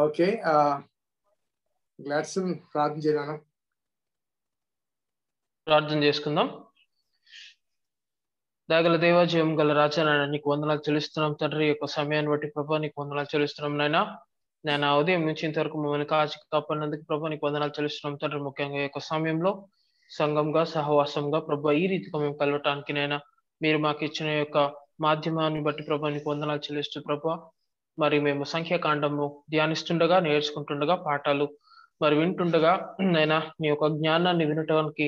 Okay, గ్లాడ్సన్ ప్రార్థన చేయనా? ప్రార్థన చేసుకుందాం. దయగల దేవ, జీవం గల రాజా, నాయన నీకు వందనాలు చెల్లిస్తున్నాం తండ్రి. యొక్క సమయాన్ని బట్టి ప్రభా నీకు వందనాలు చెల్లిస్తున్నాం నాయన. నేను ఉదయం నుంచి ఇంతవరకు మమ్మల్ని కాచి కాపాడినందుకు ప్రభా నీకు వందనాలు చెల్లిస్తున్నాం తండ్రి. ముఖ్యంగా ఈ యొక్క సమయంలో సంఘంగా సహవాసంగా ప్రభా ఈ రీతిగా మేము కలవటానికి నైనా మీరు మాకు ఇచ్చిన యొక్క మాధ్యమాన్ని బట్టి ప్రభా నీకు వందనాలు చెల్లిస్తూ ప్రభా, మరి మేము సంఖ్యాకాండము ధ్యానిస్తుండగా, నేర్చుకుంటుండగా, పాఠాలు మరి వింటుండగా నైనా నీ యొక్క జ్ఞానాన్ని వినటానికి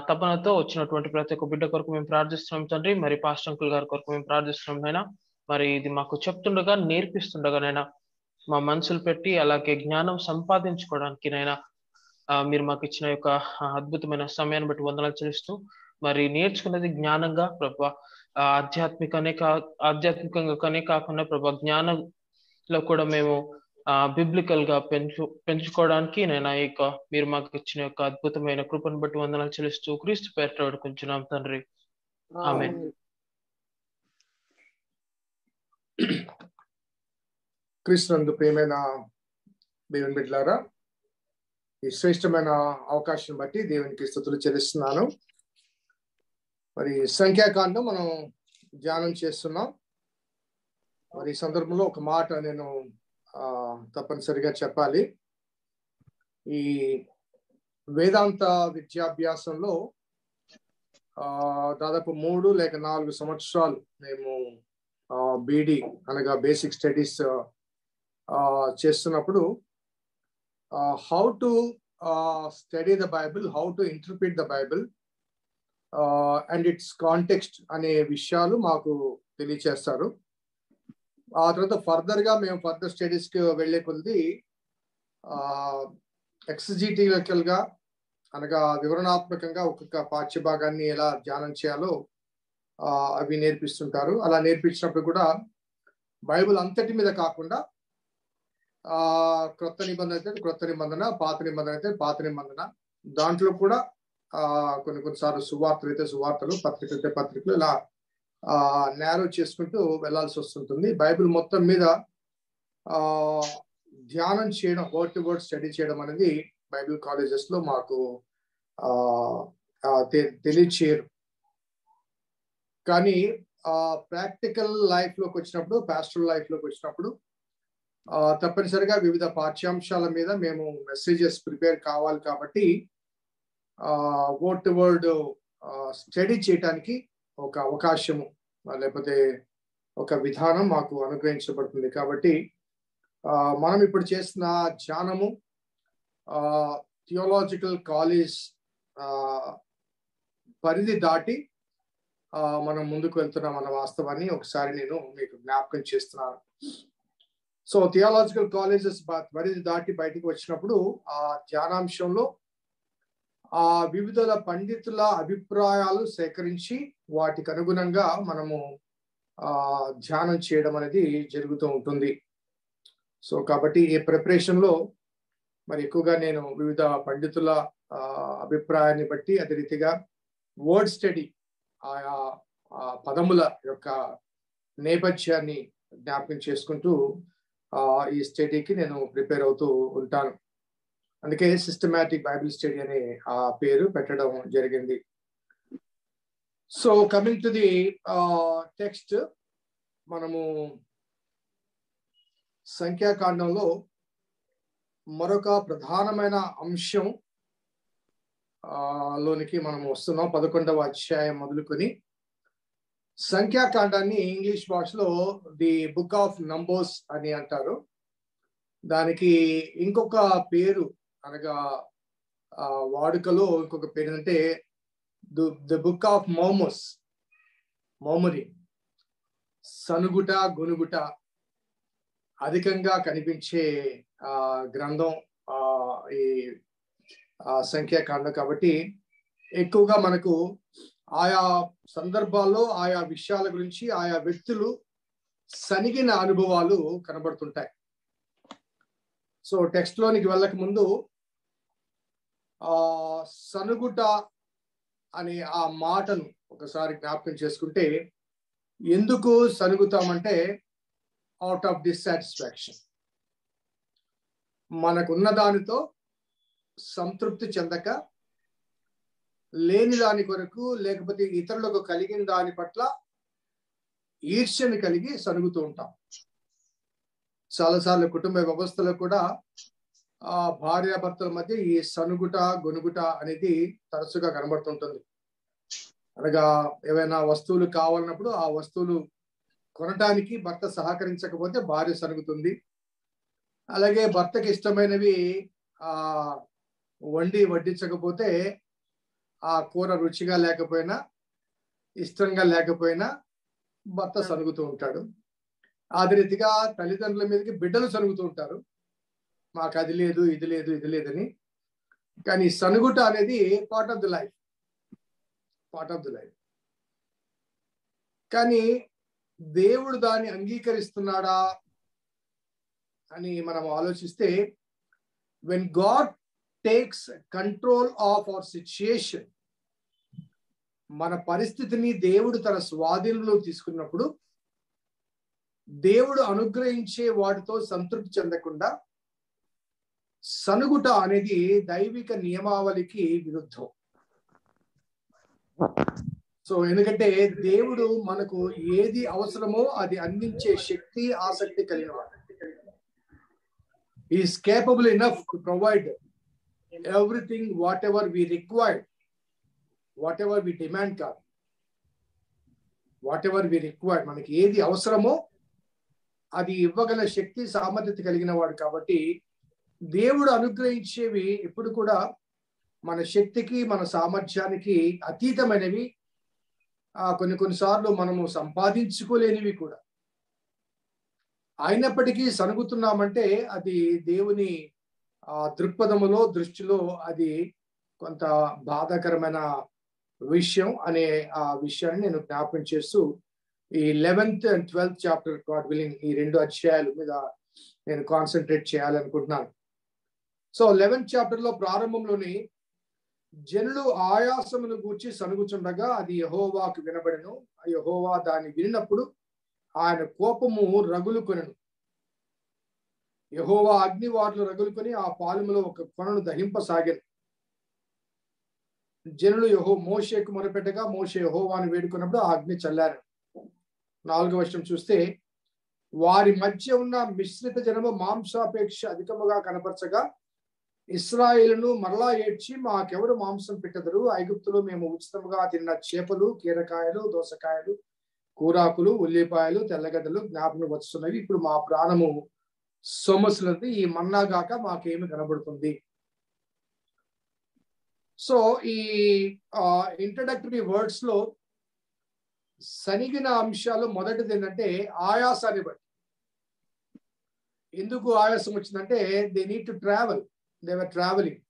తపనతో వచ్చినటువంటి ప్రతి ఒక్క బిడ్డ కొరకు మేము ప్రార్థిస్తున్నాం తండ్రి. మరి పాస్టర్ అంకుల్ గారి కొరకు మేము ప్రార్థిస్తున్నాం నైనా. మరి ఇది మాకు చెప్తుండగా, నేర్పిస్తుండగా నైనా మా మనసులు పెట్టి అలాగే జ్ఞానం సంపాదించుకోవడానికి నైనా మీరు మాకు ఇచ్చిన యొక్క అద్భుతమైన సమయాన్ని బట్టి వందనాలు చెల్లిస్తూ, మరి నేర్చుకున్నది జ్ఞానంగా ప్రభా, ఆధ్యాత్మికంగానే కాకుండా ప్రభా జ్ఞానంలో కూడా మేము బిబ్లికల్ గా పెంచుకోవడానికి నేను ఈ యొక్క మీరు మాకు ఇచ్చిన యొక్క అద్భుతమైన కృపను బట్టి వందనాలు చెల్లిస్తూ క్రీస్తు పేరిట వేడుకుంటున్నాం తండ్రి. ఆమేన్. క్రీస్తునందు ప్రియమైన దేవుని బిడ్డలారా, ఈ శ్రేష్టమైన అవకాశం బట్టి దేవునికి స్తుతులు చెల్లిస్తున్నాను. మరి సంఖ్యాకాండం మనం ధ్యానం చేస్తున్నాం. మరి ఈ సందర్భంలో ఒక మాట నేను తప్పనిసరిగా చెప్పాలి. ఈ వేదాంత విద్యాభ్యాసంలో దాదాపు 3 లేక 4 సంవత్సరాలు మేము బీడీ అనగా బేసిక్ స్టడీస్ చేస్తున్నప్పుడు how to study the Bible, how to interpret the Bible and it's context అనే విషయాలు మాకు తెలియచేస్తారు. ఆ తర్వాత ఫర్దర్గా మేము ఫర్దర్ స్టడీస్కి వెళ్ళే కొద్ది ఎక్సిజిటికల్గా అనగా వివరణాత్మకంగా ఒక్కొక్క పాఠ్యభాగాన్ని ఎలా ధ్యానం చేయాలో అవి నేర్పిస్తుంటారు. అలా నేర్పించినప్పుడు కూడా బైబిల్ అంతటి మీద కాకుండా క్రొత్త నిబంధన అయితే క్రొత్త నిబంధన, పాత నిబంధన అయితే పాత నిబంధన, దాంట్లో కూడా కొన్నిసార్లు సువార్తలు అయితే సువార్తలు, పత్రికలు అయితే పత్రికలు, ఇలా నేరో చేసుకుంటూ వెళ్లాల్సి వస్తుంటుంది. బైబిల్ మొత్తం మీద ధ్యానం చేయడం, వర్డ్ టు వర్డ్ స్టడీ చేయడం అనేది బైబిల్ కాలేజెస్ లో మాకు తెలియచేయరు. కానీ ప్రాక్టికల్ లైఫ్ లోకి వచ్చినప్పుడు, పాస్టరల్ లైఫ్ లోకి వచ్చినప్పుడు తప్పనిసరిగా వివిధ పాఠ్యాంశాల మీద మేము మెసేజెస్ ప్రిపేర్ కావాలి. కాబట్టి వర్డ్ టు వర్డ్ స్టడీ చేయటానికి ఒక అవకాశము లేకపోతే ఒక విధానం మాకు అనుగ్రహించబడుతుంది. కాబట్టి మనం ఇప్పుడు చేసిన ధ్యానము థియోలాజికల్ కాలేజ్ పరిధి దాటి మనం ముందుకు వెళ్తున్నాం అన్న వాస్తవాన్ని ఒకసారి నేను మీకు జ్ఞాపకం చేస్తున్నాను. సో థియోలాజికల్ కాలేజెస్ పరిధి దాటి బయటకు వచ్చినప్పుడు ఆ ధ్యానాంశంలో వివిధ పండితుల అభిప్రాయాలు సేకరించి వాటికి అనుగుణంగా మనము ధ్యానం చేయడం అనేది జరుగుతూ ఉంటుంది. సో కాబట్టి ఈ ప్రిపరేషన్ లో మరి ఎక్కువగా నేను వివిధ పండితుల అభిప్రాయాన్ని బట్టి అదే రీతిగా వర్డ్ స్టడీ, ఆయా పదముల యొక్క నేపథ్యాన్ని జ్ఞాపకం చేసుకుంటూ ఈ స్టడీకి నేను ప్రిపేర్ అవుతూ ఉంటాను. అందుకే సిస్టమాటిక్ బైబిల్ స్టడీ అనే ఆ పేరు పెట్టడం జరిగింది. So coming to the text, మనము సంఖ్యాకాండంలో మరొక ప్రధానమైన అంశం లోనికి మనం వస్తున్నాం. 11వ అధ్యాయం మొదలుకొని సంఖ్యాకాండాన్ని ఇంగ్లీష్ భాషలో ది బుక్ ఆఫ్ నంబర్స్ అని అంటారు. దానికి ఇంకొక పేరు అనగా వాడుకలో ఇంకొక పేరు అంటే ది బుక్ ఆఫ్ మోమోస్, మోమరి, సనుగుట, గునుగుట అధికంగా కనిపించే గ్రంథం ఈ సంఖ్యాకాండం. కాబట్టి ఎక్కువగా మనకు ఆయా సందర్భాల్లో ఆయా విషయాల గురించి ఆయా వ్యక్తులు సనిగిన అనుభవాలు కనబడుతుంటాయి. సో టెక్స్ట్ లోనికి వెళ్ళక ముందు సనుగుట అనే ఆ మాటను ఒకసారి జ్ఞాపకం చేసుకుంటే, ఎందుకు సనుగుతామంటే అవుట్ ఆఫ్ డిస్సాటిస్ఫాక్షన్. మనకున్న దానితో సంతృప్తి చెందక లేని దాని కొరకు లేకపోతే ఇతరులకు కలిగిన దాని పట్ల ఈర్ష్యని కలిగి సనుగుతూ ఉంటాం. చాలాసార్లు కుటుంబ వ్యవస్థలో కూడా భార్యాభర్తల మధ్య ఈ సనుగుట గొనుగుట అనేది తరచుగా కనబడుతుంటుంది. అనగా ఏవైనా వస్తువులు కావాలన్నప్పుడు ఆ వస్తువులు కొనటానికి భర్త సహకరించకపోతే భార్య సనుగుతుంది. అలాగే భర్తకి ఇష్టమైనవి వడ్డించకపోతే ఆ కూర రుచిగా లేకపోయినా ఇష్టంగా లేకపోయినా భర్త సనుగుతూ ఉంటాడు. అదే రీతిగా తల్లిదండ్రుల మీదకి బిడ్డలు సనుగుతూ ఉంటారు, మాకు అది లేదు ఇది లేదు ఇది లేదని. కానీ సనుగుట అనేది పార్ట్ ఆఫ్ ది లైఫ్. కానీ దేవుడు దాన్ని అంగీకరిస్తున్నాడా అని మనం ఆలోచిస్తే, when God takes control of our situation, మన పరిస్థితిని దేవుడు తన స్వాధీనంలో తీసుకున్నప్పుడు దేవుడు అనుగ్రహించే వాటితో సంతృప్తి చెందకుండా సనుగుట అనేది దైవిక నియమావళికి విరుద్ధం. సో ఎందుకంటే దేవుడు మనకు ఏది అవసరమో అది అందించే శక్తి ఆసక్తి కలిగిన వాడు. He is capable enough to provide everything whatever we require, whatever we demand కాదు, whatever we require, మనకి ఏది అవసరమో అది ఇవ్వగల శక్తి సామర్థ్యత కలిగిన వాడు. కాబట్టి దేవుడు అనుగ్రహించేవి ఎప్పుడు కూడా మన శక్తికి మన సామర్థ్యానికి అతీతమైనవి, కొన్నిసార్లు మనము సంపాదించుకోలేనివి కూడా. అయినప్పటికీ సనుగుతున్నామంటే అది దేవుని దృక్పథములో దృష్టిలో అది కొంత బాధాకరమైన విషయం అనే ఆ విషయాన్ని నేను జ్ఞాపకం చేస్తూ ఈ 11th and 12th chapter God willing ఈ 2 అధ్యాయాల మీద నేను కాన్సన్ట్రేట్ చేయాలనుకుంటున్నాను. సో 11th చాప్టర్లో ప్రారంభంలోని జనులు ఆయాసమును గూర్చి సనుగుచుండగా అది యెహోవాకు వినబడెను. యెహోవా దాన్ని వినినప్పుడు ఆయన కోపము రగులుకొనెను. యెహోవా అగ్నివారులు రగులుకొని ఆ పాలెములో ఒక కొనను దహింపసాగాను. జనులు మోషేకు మొరపెట్టగా మోషే యెహోవాను వేడుకున్నప్పుడు ఆ అగ్ని చల్లారు. 4వ వచనం చూస్తే, వారి మధ్య ఉన్న మిశ్రిత జనము మాంసాపేక్ష అధికముగా కనపరచగా ఇశ్రాయేలును మరలా ఏడ్చి, మాకెవరు మాంసం పెట్టదరు? ఐగుప్తులో మేము ఉచితముగా తిన్న చేపలు, కీరకాయలు, దోసకాయలు, కూరాకులు, ఉల్లిపాయలు, తెల్లగడ్డలు జ్ఞాపకం వస్తున్నవి. ఇప్పుడు మా ప్రాణము సొమసులది, ఈ మన్నాగాక మాకేమి కనబడుతుంది? సో ఈ ఇంట్రడక్టరీ వర్డ్స్ లో సనిగిన అంశాలు మొదటిది ఏంటంటే ఆయాసాన్ని బట్టి. ఎందుకు ఆయాసం వచ్చిందంటే they need to travel, they were travelling.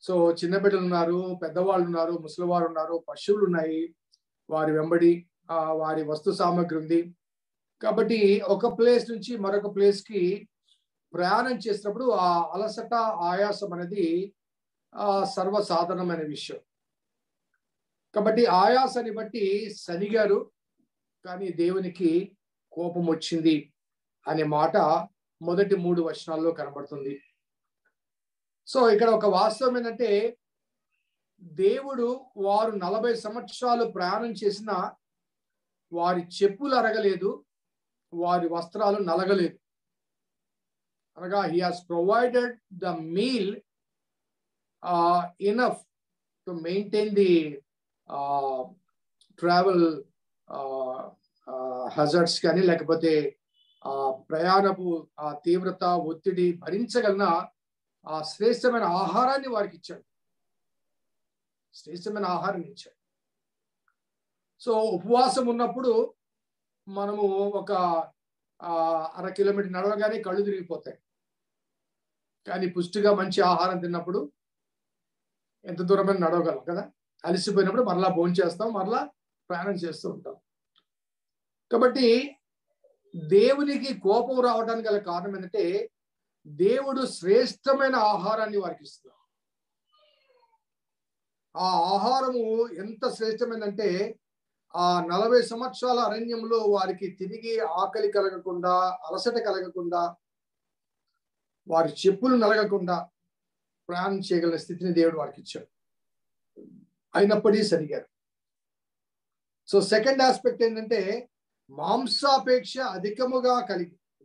So చిన్న బిడ్డలు ఉన్నారు, పెద్దవాళ్ళు ఉన్నారు, ముసలివారు ఉన్నారు, పశువులు ఉన్నాయి, వారి వెంబడి వారి వస్తు సామాగ్రి ఉంది. కాబట్టి ఒక ప్లేస్ నుంచి మరొక ప్లేస్ కి ప్రయాణం చేసినప్పుడు ఆ అలసట ఆయాసం అనేది సర్వసాధారణమైన విషయం. కాబట్టి ఆయాసాన్ని బట్టి సనిగారు, కానీ దేవునికి కోపం వచ్చింది అనే మాట మొదటి 3 వచనాల్లో కనబడుతుంది. సో ఇక్కడ ఒక వాస్తవం ఏంటంటే దేవుడు వారు 40 సంవత్సరాలు ప్రయాణం చేసిన వారి చెప్పులు అరగలేదు, వారి వస్త్రాలు నలగలేదు. అనగా he has provided the meal enough to maintain the travel hazards కానీ లేకపోతే ప్రయాణపు తీవ్రత ఒత్తిడి భరించగలన ఆ శ్రేష్టమైన ఆహారాన్ని వారికి ఇచ్చాడు. శ్రేష్టమైన ఆహారం ఇచ్చాడు. సో ఉపవాసం ఉన్నప్పుడు మనము ఒక 1/2 కిలోమీటర్ నడవగానే కళ్ళు తిరిగిపోతాయి. కానీ పుష్టిగా మంచి ఆహారం తిన్నప్పుడు ఎంత దూరమైన నడవగలం కదా. అలసిపోయినప్పుడు మరలా భోజనం చేస్తాం, మరలా ప్రయాణం చేస్తూ ఉంటాం. కాబట్టి దేవునికి కోపం రావడానికి గల కారణం ఏంటంటే దేవుడు శ్రేష్టమైన ఆహారాన్ని వారికి ఇస్తున్నారు. ఆ ఆహారము ఎంత శ్రేష్టమైందంటే ఆ 40 సంవత్సరాల అరణ్యంలో వారికి తిరిగి ఆకలి కలగకుండా, అలసట కలగకుండా, వారి చెప్పులు నలగకుండా ప్రయాణం చేయగల స్థితిని దేవుడు వారికి ఇచ్చాడు. అయినప్పటికీ సరిగారు. సో సెకండ్ ఆస్పెక్ట్ ఏంటంటే మాంసాపేక్ష అధికముగా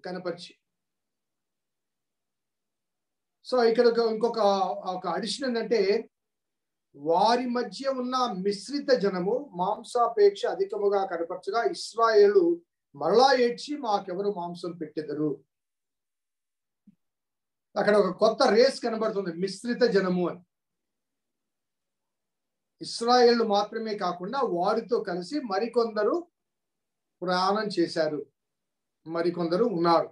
కనపరిచి. సో ఇక్కడ ఇంకొక అడిషన్ ఏంటంటే వారి మధ్య ఉన్న మిశ్రిత జనము మాంసాపేక్ష అధికముగా కనపరచగా ఇశ్రాయేలు మరలా ఏడ్చి మాకెవరు మాంసం పెట్టెదరు. అక్కడ ఒక కొత్త రేస్ కనబడుతుంది, మిశ్రిత జనము అని. ఇశ్రాయేలు మాత్రమే కాకుండా వారితో కలిసి మరికొందరు ప్రయాణం చేశారు, మరికొందరు ఉన్నారు.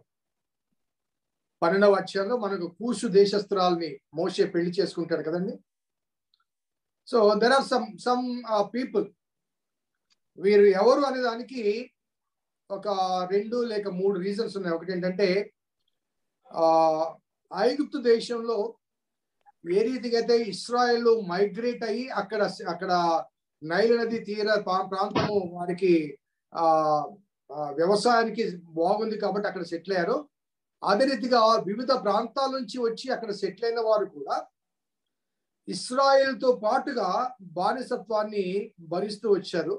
12వ అధ్యాయంలో మనకు కూషు దేశస్తురాల్ని మోషే పెళ్లి చేసుకుంటాడు కదండి. So there are some people. వీరు ఎవరు అనే దానికి ఒక 2 లేక 3 రీజన్స్ ఉన్నాయి. ఒకటి ఏంటంటే ఐగుప్తు దేశంలో ఏ రీతిగా అయితే ఇస్రాయేల్ మైగ్రేట్ అయ్యి అక్కడ నైల్ నది తీర ప్రాంతము వారికి వ్యవసాయానికి బాగుంది కాబట్టి అక్కడ సెటిల్ అయ్యారు. అదే రీతిగా వివిధ ప్రాంతాల నుంచి వచ్చి అక్కడ సెటిల్ అయిన వారు కూడా ఇస్రాయేల్తో పాటుగా బానిసత్వాన్ని భరిస్తూ వచ్చారు.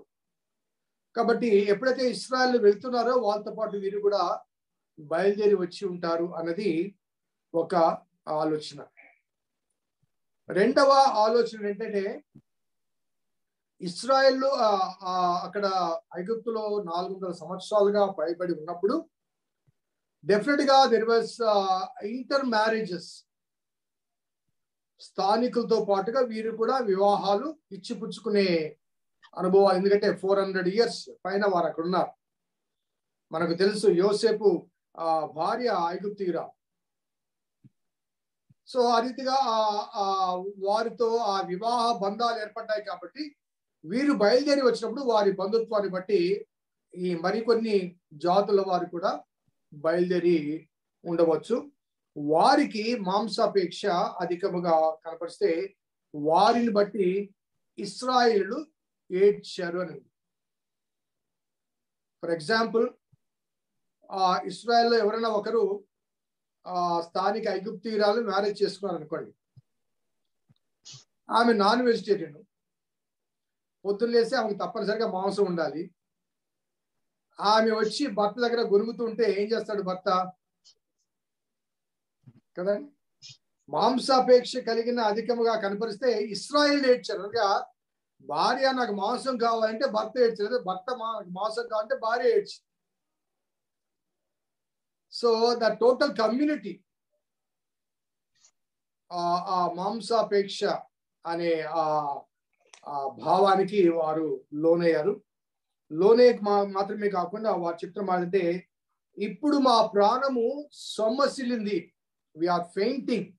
కాబట్టి ఎప్పుడైతే ఇస్రాయేల్ వెళ్తున్నారో వాళ్ళతో పాటు వీరు కూడా బయలుదేరి వచ్చి ఉంటారు అన్నది ఒక ఆలోచన. రెండవ ఆలోచన ఏంటంటే ఇస్రాయేల్ అక్కడ ఐగుప్తులో 400 సంవత్సరాలుగా పైబడి ఉన్నప్పుడు డెఫినెట్ గా దెర్ వాస్ ఇంటర్ మ్యారేజెస్. స్థానికులతో పాటుగా వీరు కూడా వివాహాలు ఇచ్చిపుచ్చుకునే అనుభవాలు. ఎందుకంటే 400 years పైన వారు అక్కడ ఉన్నారు. మనకు తెలుసు యోసేపు భార్య ఐగుప్తీయురా. సో ఆ రీతిగా వారితో ఆ వివాహ బంధాలు ఏర్పడ్డాయి. కాబట్టి వీరు బయలుదేరి వచ్చినప్పుడు వారి బంధుత్వాన్ని బట్టి ఈ మరికొన్ని జాతుల వారు కూడా బయలుదేరి ఉండవచ్చు. వారికి మాంసాపేక్ష అధికముగా కనపరిస్తే వారిని బట్టి ఇశ్రాయేలు ఏడ్చారు అని. ఫర్ ఎగ్జాంపుల్ ఇశ్రాయేల్లో ఎవరైనా ఒకరు స్థానిక ఐగుప్తీయురాలు మ్యారేజ్ చేసుకున్నారు అనుకోండి. ఆమె నాన్ వెజిటేరియన్. పొద్దున్న లేసి ఆమెకు తప్పనిసరిగా మాంసం ఉండాలి. ఆమె వచ్చి భర్త దగ్గర గొరుగుతుంటే ఏం చేస్తాడు భర్త కదా? మాంసాపేక్ష కలిగిన అధికముగా కనపరిస్తే ఇశ్రాయేలు ఏడ్చారు. అనగా భార్య నాకు మాంసం కావాలంటే భర్త ఏడ్చలేదు, భర్త మాంసం కావాలంటే భార్య ఏడ్చి. సో ద టోటల్ కమ్యూనిటీ ఆ మాంసాపేక్ష అనే ఆ భావానికి వారు లోనయ్యారు. మాత్రమే కాకుండా వారు చెప్తున్న అంటే ఇప్పుడు మా ప్రాణము సొమ్మసిల్లింది, వీఆర్ ఫెయింటింగ్.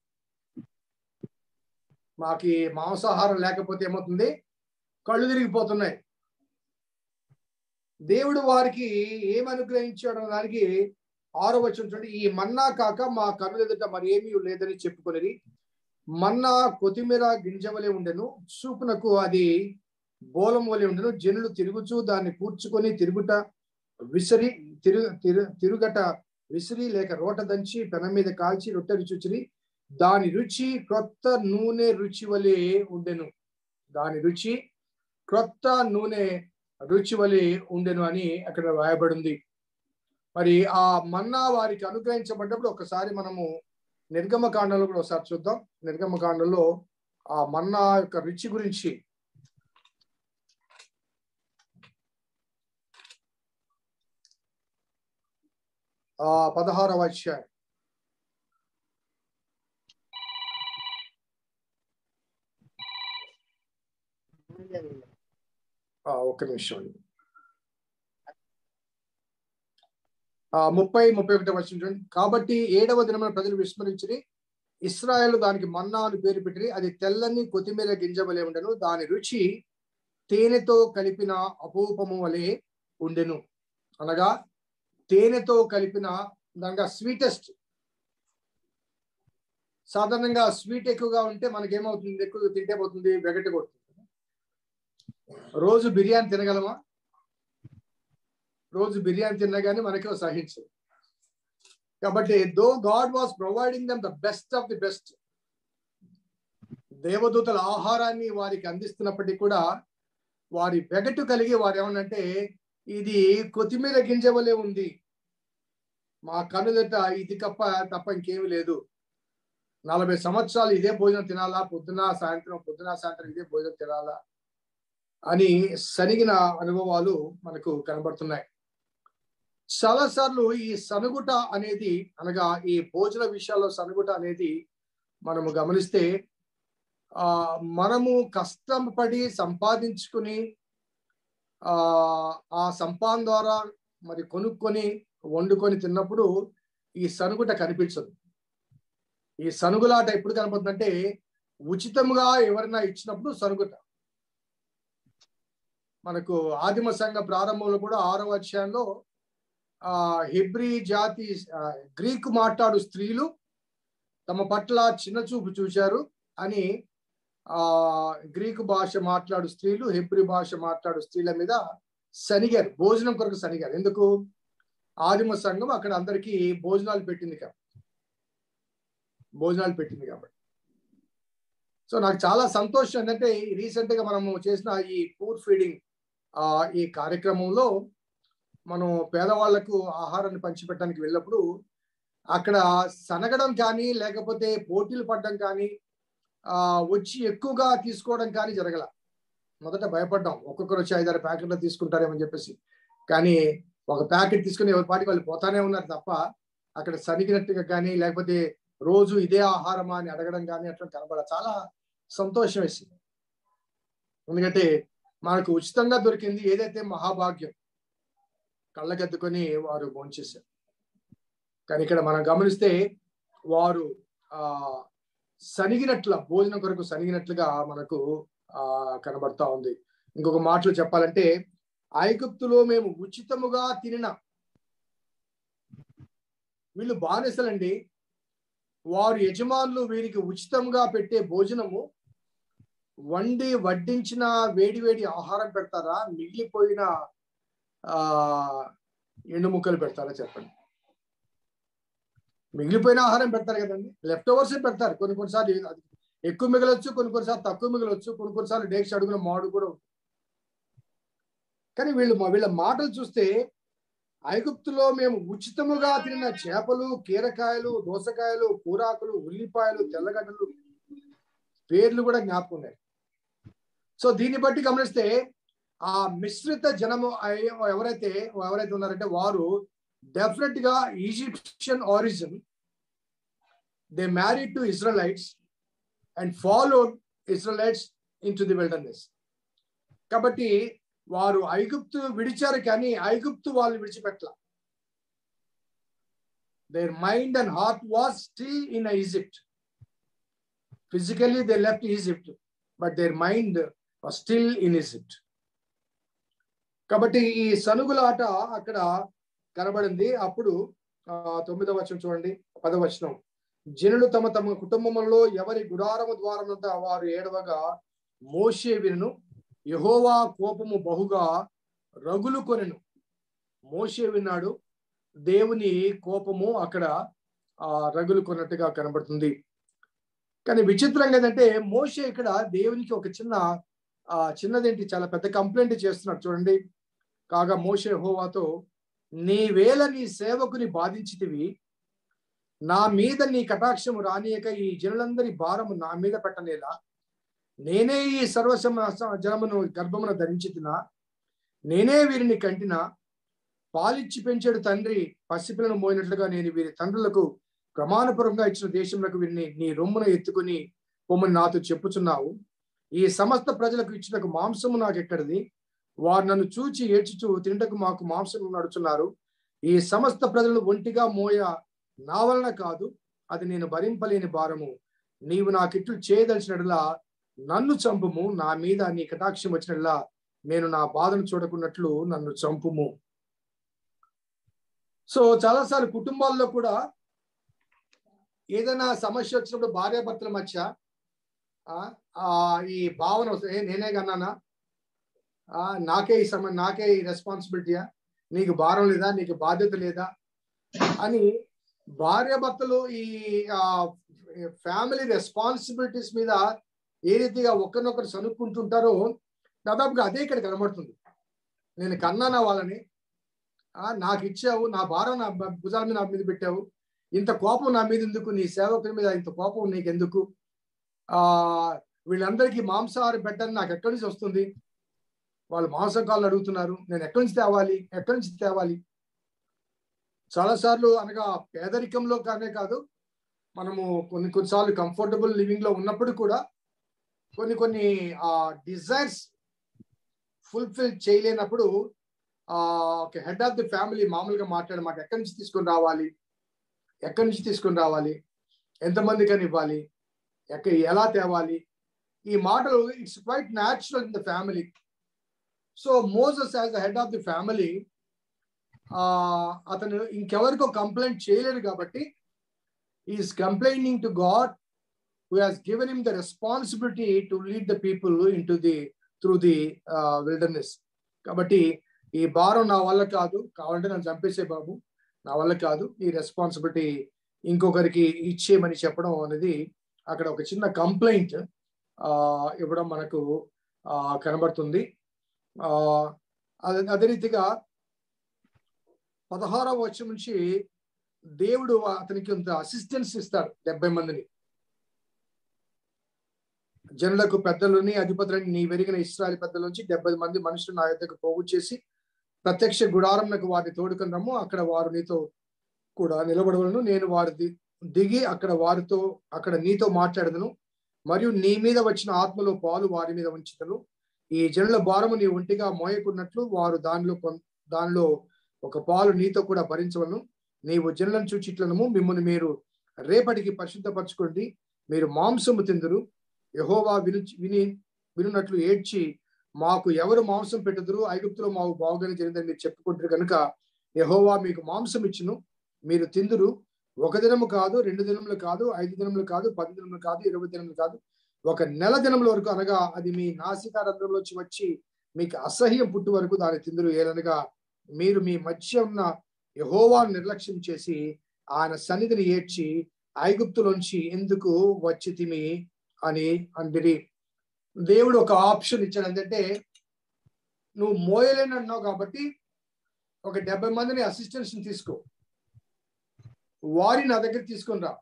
మాకి మాంసాహారం లేకపోతే ఏమవుతుంది, కళ్ళు తిరిగిపోతున్నాయి. దేవుడు వారికి ఏం అనుగ్రహించాడు దానికి 6వ వచనం చూడండి. ఈ మన్నా కాక మా కన్నుల ఎదుట మరి ఏమీ లేదని చెప్పుకొనిరి. మన్నా కొత్తిమీర గింజవలే ఉండెను, చూపునకు అది బోలం వలె ఉండెను. జనులు తిరుగుచూ దాన్ని కూర్చుకొని తిరుగట విసిరి లేక రోట దంచి పెన మీద కాల్చి రొట్టె రుచి దాని రుచి క్రొత్త నూనె రుచి వలె ఉండెను. దాని రుచి క్రొత్త నూనె రుచి వలె ఉండెను అని అక్కడ రాయబడింది. మరి ఆ మన్నా వారికి అనుగ్రహించబడ్డప్పుడు ఒకసారి మనము నిర్గమకాండంలో కూడా ఒకసారి చూద్దాం. నిర్గమకాండంలో ఆ మన్నా యొక్క రుచి గురించి ఆ 16వ అధ్యాయం ఒక్క నిమిషం 30-31 వచనం. కాబట్టి 7వ దినమున ప్రజలు విస్మరించిరి, ఇశ్రాయేలు దానికి మన్నా అని పేరు పెట్టిరి. అది తెల్లని కొత్తిమీర గింజ వలె ఉండెను, దాని రుచి తేనెతో కలిపిన అపూపము వలె ఉండెను. అనగా తేనెతో కలిపిన దానిగా స్వీటెస్ట్. సాధారణంగా స్వీట్ ఎక్కువగా ఉంటే మనకేమవుతుంది, ఎక్కువ తింటే పోతుంది, వెగటి కొడుతుంది. రోజు బిర్యానీ తినగలమా? రోజు బిర్యానీ తిన్నా కానీ మనకి సహించదు. కాబట్టి దో God was providing them the best of the best, దేవదూతల ఆహారాన్ని వారికి అందిస్తున్నప్పటికీ కూడా వారి వెగటు కలిగి వారు ఏమన్నంటే ఇది కొత్తిమీర గింజ వలె ఉంది, మా కనుదట ఇది తప్ప ఇంకేమీ లేదు, 40 సంవత్సరాలు ఇదే భోజనం తినాలా, పొద్దున సాయంత్రం ఇదే భోజనం తినాలా అని సనిగిన అనుభవాలు మనకు కనబడుతున్నాయి. చాలాసార్లు ఈ సనుగుట అనేది, అనగా ఈ భోజన విషయాల్లో సనుగుట అనేది మనము గమనిస్తే మనము కష్టపడి సంపాదించుకుని ఆ సంపాదన ద్వారా మరి కొనుక్కొని వండుకొని తిన్నప్పుడు ఈ సనుగుట కనిపించదు. ఈ సనుగులాట ఎప్పుడు కనపడుతుందంటే ఉచితంగా ఎవరైనా ఇచ్చినప్పుడు సనుగుట. మనకు ఆదిమ సంఘ ప్రారంభంలో కూడా 6వ అధ్యాయంలో హెబ్రీ జాతి గ్రీకు మాట్లాడు స్త్రీలు తమ పట్ల చిన్న చూపు చూశారు అని గ్రీకు భాష మాట్లాడు స్త్రీలు హెబ్రీ భాష మాట్లాడు స్త్రీల మీద సనిగారు, భోజనం కొరకు సనిగారు. ఎందుకు? ఆదిమ సంఘం అక్కడ అందరికీ భోజనాలు పెట్టింది కాబట్టి. సో నాకు చాలా సంతోషం ఏంటంటే రీసెంట్ గా మనము చేసిన ఈ పూర్ ఫీడింగ్ ఈ కార్యక్రమంలో మనం పేదవాళ్లకు ఆహారాన్ని పంచిపెట్టడానికి వెళ్ళినప్పుడు అక్కడ సనగడం కానీ లేకపోతే పోటీలు పడడం కానీ వచ్చి ఎక్కువగా తీసుకోవడం కానీ జరగల. మొదట భయపడ్డాం, ఒక్కొక్కరు వచ్చి 5-6 ప్యాకెట్లు తీసుకుంటారేమని చెప్పేసి. కానీ ఒక ప్యాకెట్ తీసుకుని ఎవరి పాటికి వాళ్ళు పోతానే ఉన్నారు తప్ప అక్కడ సనిగినట్టుగా కానీ లేకపోతే రోజు ఇదే ఆహారమా అని అడగడం కానీ అట్లా కనబడ. చాలా సంతోషం వేసింది. ఎందుకంటే మనకు ఉచితంగా దొరికింది ఏదైతే మహాభాగ్యం, కళ్ళకెత్తుకొని వారు భోంచేశారు. కానీ ఇక్కడ మనం గమనిస్తే వారు సనిగినట్ల భోజనం కొరకు సనిగినట్లుగా మనకు కనబడతా ఉంది. ఇంకొక మాటలు చెప్పాలంటే ఐగుప్తులో మేము ఉచితముగా తినిన, వీళ్ళు బానిసలండి, వారు యజమానులు వీరికి ఉచితంగా పెట్టే భోజనము వడ్డించిన వేడి ఆహారం పెడతారా, మిగిలిపోయిన ఎండు ముక్కలు పెడతారా చెప్పండి? మిగిలిపోయిన ఆహారం పెడతారు కదండి, లెఫ్ట్ ఓవర్స్ పెడతారు. కొన్నిసార్లు ఎక్కువ మిగలొచ్చు, కొన్నిసార్లు తక్కువ మిగలొచ్చు, కొన్నిసార్లు డేక్ష అడుగున మాడు కూడా ఉంటుంది. కానీ వీళ్ళ మాటలు చూస్తే ఐగుప్తులో మేము ఉచితముగా తిన్న చేపలు, కీరకాయలు, దోసకాయలు, కూరాకులు, ఉల్లిపాయలు, తెల్లగడ్డలు పేర్లు కూడా జ్ఞాపకం ఉన్నాయి. సో దీన్ని బట్టి గమనిస్తే ఆ మిశ్రిత జనము ఎవరైతే ఉన్నారంటే వారు డెఫినెట్ గా Egyptian origin. They married to Israelites and followed Israelites into the wilderness. కాబట్టి వారు ఐగుప్తు విడిచారు కానీ ఐగుప్తు వాళ్ళు విడిచిపెట్టల. Their mind and heart was still in Egypt. Physically they left Egypt but their mind was still in Egypt. కాబట్టి ఈ సనుగులాట అక్కడ కనబడింది. అప్పుడు 9వ వచనం చూడండి, 10వ వచనం. జనులు తమ తమ కుటుంబములలో ఎవరి గుడారము ద్వారమునంత వారు ఏడవగా మోషే వినును, యెహోవా కోపము బహుగా రగులు కొనెను. మోషే విన్నాడు, దేవుని కోపము అక్కడ రగులు కొన్నట్టుగా కనబడుతుంది. కానీ విచిత్రంగా ఏంటంటే మోషే ఇక్కడ దేవునికి ఒక చిన్నదేంటి చాలా పెద్ద కంప్లైంట్ చేస్తున్నాడు చూడండి. కాగా మోషే యెహోవాతో, నీవేళ నీ సేవకుని బాధించితివి, నా మీద నీ కటాక్షము రానియక ఈ జనులందరి భారము నా మీద పెట్టనేలా, నేనే ఈ జనమును గర్భమున ధరించితినా, నేనే వీరిని కంటినా, పాలిచ్చి పెంచాడు తండ్రి పసిపిల్లను మోయినట్లుగా నేను వీరి తండ్రులకు ప్రమాణపూర్వకంగా ఇచ్చిన దేశంలోకి వీరిని నీ రొమ్మున ఎత్తుకుని పొమ్మని నాతో చెప్పుచున్నావు. ఈ సమస్త ప్రజలకు ఇచ్చినకు మాంసము నాకెక్కడిది? వారు నన్ను చూచి ఏడ్చుచు తింటకు మాకు మాంసం నడుచున్నారు. ఈ సమస్త ప్రజలను ఒంటిగా మోయ నా వలన కాదు, అది నేను భరింపలేని భారము. నీవు నాకిట్లు చేయదలిచినట్లా నన్ను చంపుము, నా మీద నీ కటాక్షం వచ్చినట్లా నేను నా బాధను చూడకున్నట్లు నన్ను చంపుము. సో చాలాసార్లు కుటుంబాల్లో కూడా ఏదైనా సమస్య వచ్చినప్పుడు భార్యాభర్తల మధ్య ఈ భావన వస్తుంది, నేనే కన్నానా, నాకే ఈ రెస్పాన్సిబిలిటీయా, నీకు భారం లేదా, నీకు బాధ్యత లేదా అని భార్యాభర్తలు ఈ ఫ్యామిలీ రెస్పాన్సిబిలిటీస్ మీద ఏ రీతిగా ఒకరినొకరు సనుక్కుంటుంటారో దాదాపుగా అదే ఇక్కడ కనబడుతుంది. నేను కన్నానా వాళ్ళని, నాకు ఇచ్చావు, నా భారం నా భుజాల మీద నా మీద పెట్టావు, ఇంత కోపం నా మీద ఎందుకు, నీ సేవకుల మీద ఇంత కోపం నీకెందుకు, వీళ్ళందరికీ మాంసాహారం పెట్టని నాకు ఎక్కడి నుంచి వస్తుంది, వాళ్ళు మాంసకాలు అడుగుతున్నారు, నేను ఎక్కడి నుంచి తేవాలి. చాలాసార్లు అనగా పేదరికంలో కానే కాదు, మనము కొన్నిసార్లు కంఫర్టబుల్ లివింగ్ లో ఉన్నప్పుడు కూడా కొన్ని డిజైర్స్ ఫుల్ఫిల్ చేయలేనప్పుడు ఒక హెడ్ ఆఫ్ ది ఫ్యామిలీ మామూలుగా మాట్లాడే మాట, ఎక్కడి నుంచి తీసుకొని రావాలి, ఎంతమందికని ఇవ్వాలి, ఎలా తేవాలి, ఈ మాటలు it's quite natural in the family. So Moses as the head of the family అతను ఇంకెవరికో కంప్లైంట్ చేయలేడు కాబట్టి is complaining to God who has given him the responsibility to lead the people through the wilderness. కాబట్టి ఈ భారం నా వల్ల కాదు, కావాలంటే నన్ను చంపేసే బాబు, నా వల్ల కాదు, ఈ రెస్పాన్సిబిలిటీ ఇంకొకరికి ఇచ్చేయమని చెప్పడం అనేది అక్కడ ఒక చిన్న కంప్లైంట్ ఇవ్వడం మనకు కనబడుతుంది. అదే రీతిగా 16వ వచనం నుంచి దేవుడు అతనికి కొంత అసిస్టెన్స్ ఇస్తాడు. 70 మందిని, జనులకు పెద్దలని అధిపతులని నీ వెరిగిన ఇశ్రాయేలు పెద్దల నుంచి 70 మంది మనుషులు నా యొద్దకు పోగు చేసి ప్రత్యక్ష గుడారంకు వారిని తోడుకొని రమ్ము, అక్కడ వారు నీతో కూడా నిలబడవలను, నేను వారి దిగి అక్కడ నీతో మాట్లాడదును, మరియు నీ మీద వచ్చిన ఆత్మలో పాలు వారి మీద ఉంచుతాను. ఈ జనుల భారము నీ ఒంటిగా మోయకున్నట్లు వారు దానిలో ఒక పాలు నీతో కూడా భరించవలను. నీవు జనులను చూచిట్లను, మిమ్మల్ని మీరు రేపటికి పరిశుద్ధపరచుకోండి, మీరు మాంసము తిందురు. యెహోవా వినున్నట్లు ఏడ్చి, మాకు ఎవరు మాంసం పెట్టుదురు, ఐగుప్తులో మాకు బాగుగానే జరిగిందని మీరు చెప్పుకుంటారు కనుక యెహోవా మీకు మాంసం ఇచ్చును, మీరు తిందురు. 1 దినము కాదు, 2 దినములు కాదు, 5 దినములు కాదు, 10 దినములు కాదు, 20 దినములు కాదు, 1 నెల దినముల వరకు, అనగా అది మీ నాసికారంధ్రంలోంచి వచ్చి మీకు అసహ్యం పుట్టు వరకు దాన్ని తిందురు. ఏలనగా మీరు మీ మధ్య ఉన్న యెహోవాను నిర్లక్ష్యం చేసి ఆయన సన్నిధిని ఏడ్చి ఐగుప్తులోంచి ఎందుకు వచ్చితిమి అని అందిరి. దేవుడు ఒక ఆప్షన్ ఇచ్చాడు. ఏంటంటే, నువ్వు మోయలేని అన్నావు కాబట్టి ఒక 70 మందిని అసిస్టెన్స్ తీసుకో, వారిని నా దగ్గర తీసుకొని రా,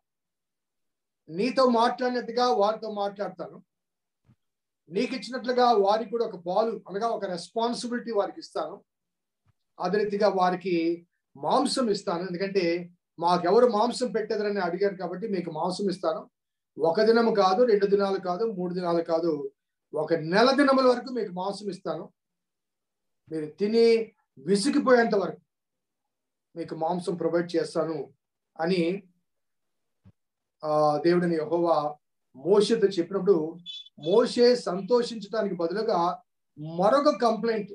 నీతో మాట్లాడినట్టుగా వారితో మాట్లాడతాను, నీకు ఇచ్చినట్లుగా వారికి కూడా ఒక పాలు అనగా ఒక రెస్పాన్సిబిలిటీ వారికి ఇస్తాను, అదే రీతిగా వారికి మాంసం ఇస్తాను. ఎందుకంటే మాకెవరు మాంసం పెట్టేదరని అడిగారు కాబట్టి మీకు మాంసం ఇస్తాను. 1 దినము కాదు, 2 దినాలు కాదు, 3 దినాలు కాదు, 1 నెల దినముల వరకు మీకు మాంసం ఇస్తాను. మీరు తిని విసిగిపోయేంత వరకు మీకు మాంసం ప్రొవైడ్ చేస్తాను అని దేవుడిని యెహోవా మోషేతో చెప్పినప్పుడు మోషే సంతోషించడానికి బదులుగా మరొక కంప్లైంట్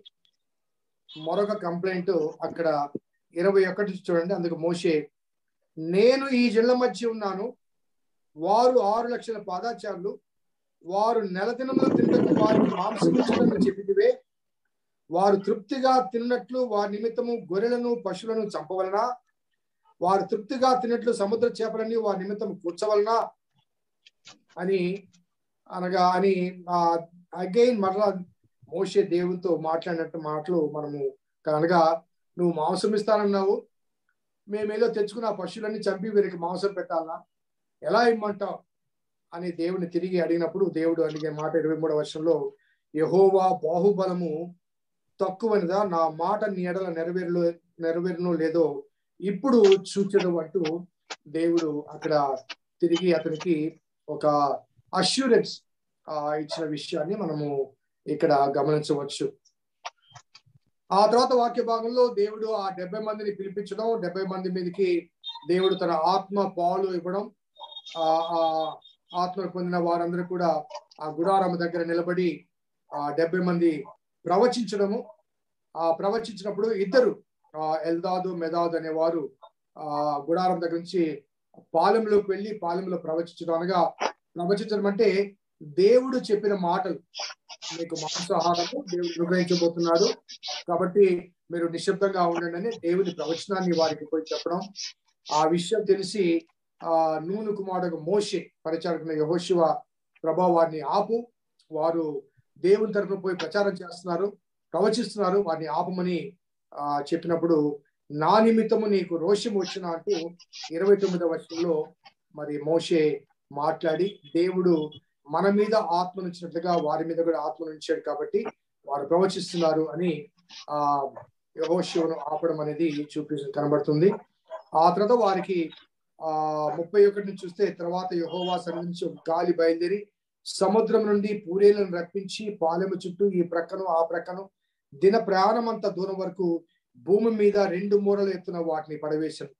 అక్కడ 21 చూడండి. అందుకు మోషే, నేను ఈ జనుల మధ్య ఉన్నాను, వారు 6 లక్షల పాదాచారులు, వారు నెల దినములు తిన్నట్టు వారికి మాంసం ఇచ్చుదని చెప్పితివే, వారు తృప్తిగా తిన్నట్లు వారి నిమిత్తము గొర్రెలను పశువులను చంపవలనా, వారు తృప్తిగా తిన్నట్లు సముద్ర చేపలని వారి నిమిత్తం కూర్చవలనా అని అగైన్ మరలా మోషే దేవునితో మాట్లాడినట్టు మాటలు మనము అనగా, నువ్వు మాంసం ఇస్తానన్నావు, మేమేదో తెచ్చుకున్న పశువులన్నీ చంపి వీరికి మాంసం పెట్టాలనా, ఎలా ఇమ్మంటావు అని దేవుని తిరిగి అడిగినప్పుడు దేవుడు అడిగే మాట 23వ వచనంలో, యెహోవా బాహుబలము తక్కువనిదా, నా మాట నీ ఎడల నెరవేరునో లేదో ఇప్పుడు చూచెదు అంటూ దేవుడు అక్కడ తిరిగి అతనికి ఒక అష్యూరెన్స్ ఇచ్చిన విషయాన్ని మనము ఇక్కడ గమనించవచ్చు. ఆ తర్వాత వాక్య భాగంలో దేవుడు ఆ 70 మందిని పిలిపించడం, 70 మంది మీదకి దేవుడు తన ఆత్మ పాలు ఇవ్వడం, ఆత్మను పొందిన వారందరూ కూడా ఆ గుడారం దగ్గర నిలబడి 70 మంది ప్రవచించడము. ప్రవచించినప్పుడు ఇద్దరు ఎల్దాదు మెదాదు అనేవారు గుడారం దగ్గర నుంచి పాలెంలోకి వెళ్ళి పాలెంలో ప్రవచించడం. అనగా ప్రవచించడం అంటే దేవుడు చెప్పిన మాటలు, మీకు మాంసాహారము దేవుడు అనుగ్రహించబోతున్నాడు కాబట్టి మీరు నిశ్శబ్దంగా ఉండండి అని దేవుని ప్రవచనాన్ని వారికి పోయి చెప్పడం. ఆ విషయం తెలిసి నూను కుమారుడు మోషే పరిచారకున్న యెహోషువ ప్రభావాన్ని ఆపు, వారు దేవుని తరపున పోయి ప్రచారం చేస్తున్నారు, ప్రవచిస్తున్నారు, వారిని ఆపమని చెప్పినప్పుడు నా నిమిత్తము నీకు రోషం వచ్చిన అంటూ 29వ వచనంలో మరి మోషే మాట్లాడి దేవుడు మన మీద ఆత్మనుంచినట్లుగా వారి మీద కూడా ఆత్మనుంచాడు కాబట్టి వారు ప్రవచిస్తున్నారు అని యెహోషువను ఆపడం అనేది కనబడుతుంది. ఆ తర్వాత వారికి 31 నుంచి చూస్తే, తర్వాత యెహోవా సన్నిధి నుంచి గాలి బయలుదేరి సముద్రం నుండి పూరేలను రప్పించి పాలెము చుట్టూ ఈ ప్రక్కను ఆ ప్రక్కను దిన ప్రయాణం అంత దూరం వరకు భూమి మీద 2 మూరల ఎత్తున వాటిని పడవేశాను.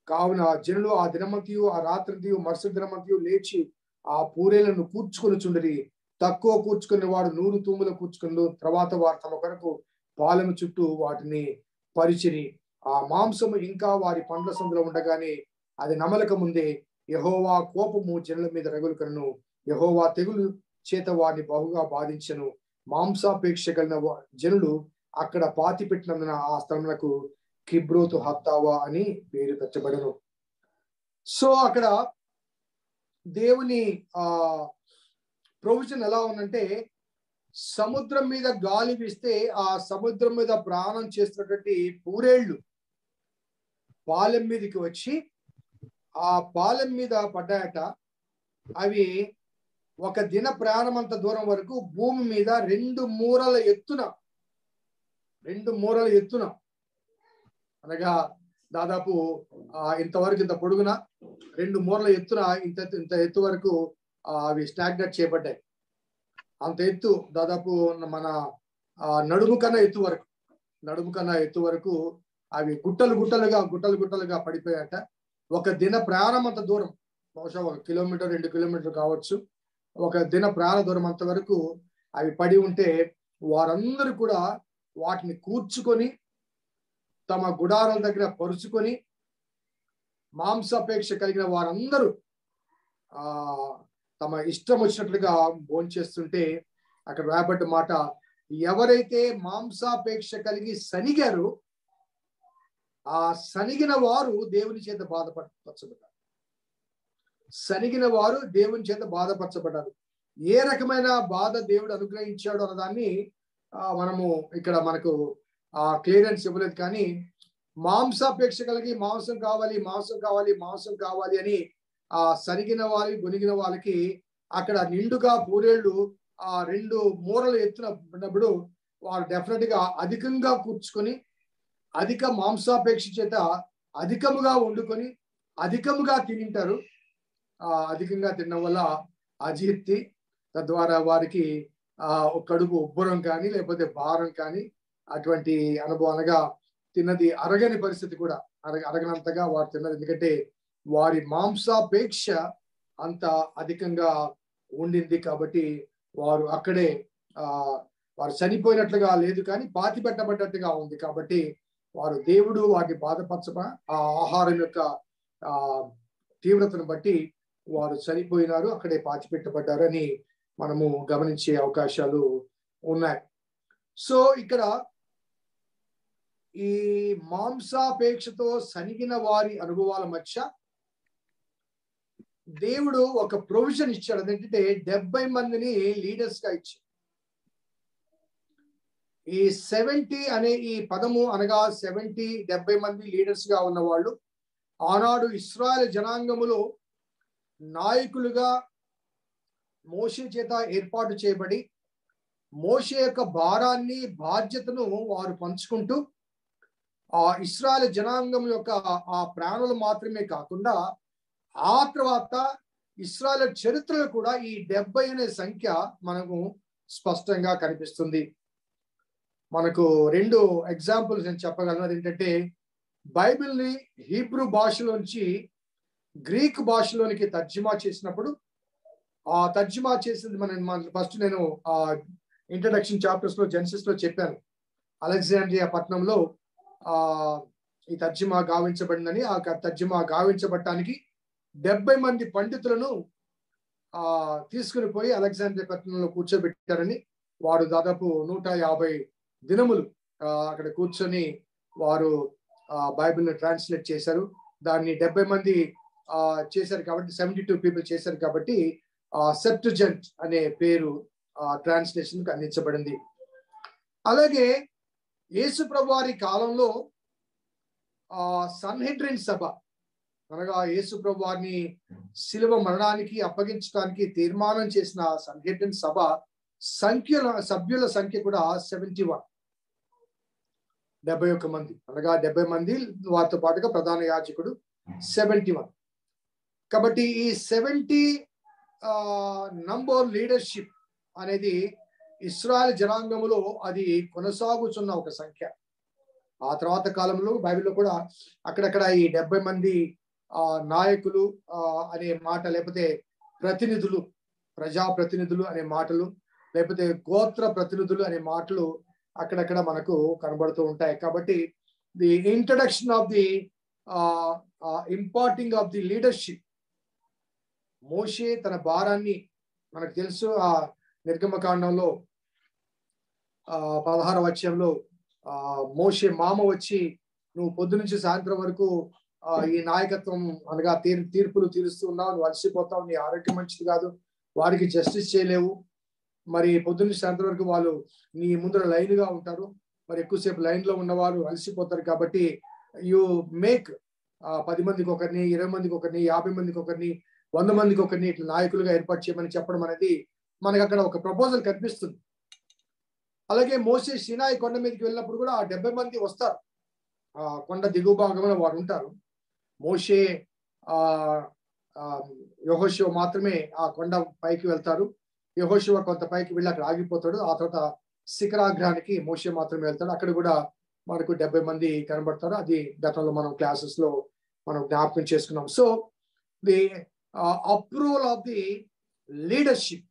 కావున జనులు ఆ దినమంతియు ఆ రాత్రి మరుసటి దినమంతియు లేచి ఆ పూరేలను కూర్చుకొని చుండరి. తక్కువ కూర్చుకునే వాడు 100 తూములు కూర్చుకుండు. తర్వాత వారు తమ కొరకు పాలెము చుట్టూ వాటిని పరిచిరి. ఆ మాంసము ఇంకా వారి పండ్ల సందులో ఉండగానే అది నమలక ముందే యెహోవా కోపము జనుల మీద రగులుకొనెను. యెహోవా తెగులు చేత వారిని బహుగా బాధించెను. మాంసాపేక్ష కలిగిన జనులు అక్కడ పాతి పెట్టినందున ఆ స్థలమునకు కిబ్రోతు హత్తావా అని పేరు పెట్టబడెను. సో అక్కడ దేవుని ప్రొవిజన్ ఎలా ఉందంటే, సముద్రం మీద గాలి వీస్తే ఆ సముద్రం మీద ప్రయాణం చేస్తున్నటువంటి పూరేళ్లు పాలెం మీదకి వచ్చి ఆ పాలెం మీద పడ్డాయట. అవి ఒక దిన ప్రయాణం అంత దూరం వరకు భూమి మీద 2 మూరల ఎత్తున అనగా దాదాపు ఇంతవరకు ఇంత పొడుగున 2 మూరల ఎత్తున ఇంత ఎత్తు వరకు అవి స్టాగ్నెట్ చేయబడ్డాయి. అంత ఎత్తు దాదాపు మన నడుము కన్నా ఎత్తు వరకు అవి గుట్టలుగా పడిపోయాట. ఒక దిన ప్రయాణం అంత దూరం, బహుశా 1 కిలోమీటర్ 2 కిలోమీటర్లు కావచ్చు, ఒక దిన ప్రయాణ దూరం అంత వరకు అవి పడి ఉంటే వారందరూ కూడా వాటిని కూర్చుకొని తమ గుడారాల దగ్గర పరుచుకొని మాంసాపేక్ష కలిగిన వారందరూ తమ ఇష్టం వచ్చినట్లుగా భోంచేస్తుంటే అక్కడ రాయబడ్డ మాట, ఎవరైతే మాంసాపేక్ష కలిగి సనిగారో ఆ సనిగిన వారు దేవుని చేత బాధపరచబడ్డారు. ఏ రకమైన బాధ దేవుడు అనుగ్రహించాడు అన్నదాన్ని మనము ఇక్కడ మనకు క్లియరెన్స్ ఇవ్వలేదు. కానీ మాంసాపేక్ష కలిగి మాంసం కావాలి అని సరిగిన వారి గొనిగిన వాళ్ళకి అక్కడ నిండుగా పూరేళ్లు 2 మూరలు ఎత్తున ఉన్నప్పుడు వారు డెఫినెట్ గా అధికంగా కూర్చుకొని అధిక మాంసాపేక్ష చేత అధికముగా వండుకొని అధికముగా తింటారు. అధికంగా తినడం వల్ల అజీర్తి, తద్వారా వారికి కడుపు ఉబ్బరం కానీ లేకపోతే భారం కానీ అటువంటి అనుభవం, అనగా తిన్నది అరగని పరిస్థితి కూడా అరగనంతగా వారు తిన్నది. ఎందుకంటే వారి మాంసాపేక్ష అంత అధికంగా ఉండింది. కాబట్టి వారు అక్కడే వారు చనిపోయినట్లుగా లేదు కానీ పాతి పెట్టబడ్డట్టుగా ఉంది. కాబట్టి వారు దేవుడు వారిని బాధపరచ ఆ ఆహారం యొక్క తీవ్రతను బట్టి వారు చనిపోయినారు, అక్కడే పాతి పెట్టబడ్డారు అని మనము గమనించే అవకాశాలు ఉన్నాయి. సో ఇక్కడ ఈ మాంసాపేక్షతో సనిగిన వారి అనుభవాల మధ్య దేవుడు ఒక ప్రొవిజన్ ఇచ్చాడు. అదేంటంటే 70 మందిని లీడర్స్ గా ఇచ్చాడు. ఈ 70 అనే ఈ పదము అనగా 70 మంది లీడర్స్ గా ఉన్న వాళ్ళు ఆనాడు ఇశ్రాయేలు జనాంగములో నాయకులుగా మోషే చేత ఏర్పాటు చేయబడి మోషే యొక్క భారాన్ని బాధ్యతను వారు పంచుకుంటూ ఆ ఇశ్రాయేలు జనాంగం యొక్క ఆ ప్రాణులు మాత్రమే కాకుండా ఆ తర్వాత ఇశ్రాయేలు చరిత్రలో కూడా ఈ 70 అనే సంఖ్య మనకు స్పష్టంగా కనిపిస్తుంది. మనకు 2 ఎగ్జాంపుల్స్ నేను చెప్పగలను. అదేంటంటే బైబిల్ని హీబ్రూ భాషలోంచి గ్రీక్ భాషలోనికి తర్జుమా చేసినప్పుడు ఆ తర్జుమా చేసింది ఫస్ట్ నేను ఇంట్రడక్షన్ చాప్టర్స్ లో జెనసిస్ లో చెప్పాను. అలెగ్జాండ్రియా పట్టణంలో ఈ తర్జుమా గావించబడిందని. ఆ తర్జుమా గావించబడటానికి 70 మంది పండితులను తీసుకుని పోయి అలెగ్జాండ్రియా పట్టణంలో కూర్చోబెట్టారని, వారు దాదాపు 150 దినములు అక్కడ కూర్చొని వారు బైబిల్ని ట్రాన్స్లేట్ చేశారు. దాన్ని 70 మంది చేశారు కాబట్టి, 72 పీపుల్ చేశారు కాబట్టి సెప్టుజెంట్ అనే పేరు ట్రాన్స్లేషన్ కి అందించబడింది. అలాగే యేసు ప్రభు వారి కాలంలో సన్హెడ్రిన్ సభ, అనగా యేసు ప్రభు వారిని శిలువ మరణానికి అప్పగించడానికి తీర్మానం చేసిన సన్హెడ్రిన్ సభ సభ్యుల సంఖ్య కూడా 71 మంది, అనగా 70 మంది, వారితో పాటుగా ప్రధాన యాజకుడు 71. కాబట్టి ఈ 70 నంబర్ లీడర్షిప్ అనేది ఇశ్రాయేల్ జనాంగములో అది కొనసాగుతున్న ఒక సంఖ్య. ఆ తర్వాత కాలంలో బైబిల్లో కూడా అక్కడక్కడ ఈ 70 మంది నాయకులు అనే మాట, లేకపోతే ప్రతినిధులు, ప్రజాప్రతినిధులు అనే మాటలు, లేకపోతే గోత్ర ప్రతినిధులు అనే మాటలు అక్కడక్కడ మనకు కనబడుతూ ఉంటాయి. కాబట్టి the introduction of the imparting of the leadership, మోషే తన భారాన్ని, మనకు తెలుసు ఆ నిర్గమకాండంలో 16వ అధ్యాయంలో మోషే మామ వచ్చి, నువ్వు పొద్దు నుంచి సాయంత్రం వరకు ఈ నాయకత్వం అనగా తీర్పులు తీరుస్తూ ఉన్నావు, నువ్వు అలసిపోతావు, నీ ఆరోగ్యం మంచిది కాదు, వారికి జస్టిస్ చేయలేవు, మరి పొద్దు నుంచి సాయంత్రం వరకు వాళ్ళు నీ ముందర లైన్ గా ఉంటారు, మరి ఎక్కువసేపు లైన్ లో ఉన్నవారు అలసిపోతారు, కాబట్టి యు మేక్ 10 మందికి ఒకరిని, 20 మందికి ఒకరిని, 50 మందికి ఒకరిని, 100 మందికి ఒకరిని ఇట్లా నాయకులుగా ఏర్పాటు చేయమని చెప్పడం అనేది మనకి అక్కడ ఒక ప్రపోజల్ కనిపిస్తుంది. అలాగే మోషే సినాయి కొండ మీదకి వెళ్ళినప్పుడు కూడా 70 మంది వస్తారు, కొండ దిగువ భాగంలో వారు ఉంటారు. మోషే యెహోషువ మాత్రమే ఆ కొండ పైకి వెళ్తారు. యెహోషువ కొంత పైకి వెళ్ళి అక్కడ ఆగిపోతాడు. ఆ తర్వాత శిఖరాగ్రానికి మోషే మాత్రమే వెళ్తాడు. అక్కడ కూడా మనకు 70 మంది కనబడతారు. అది గతంలో మనం క్లాసెస్ లో మనం జ్ఞాపకం చేసుకున్నాం. So the approval of the leadership,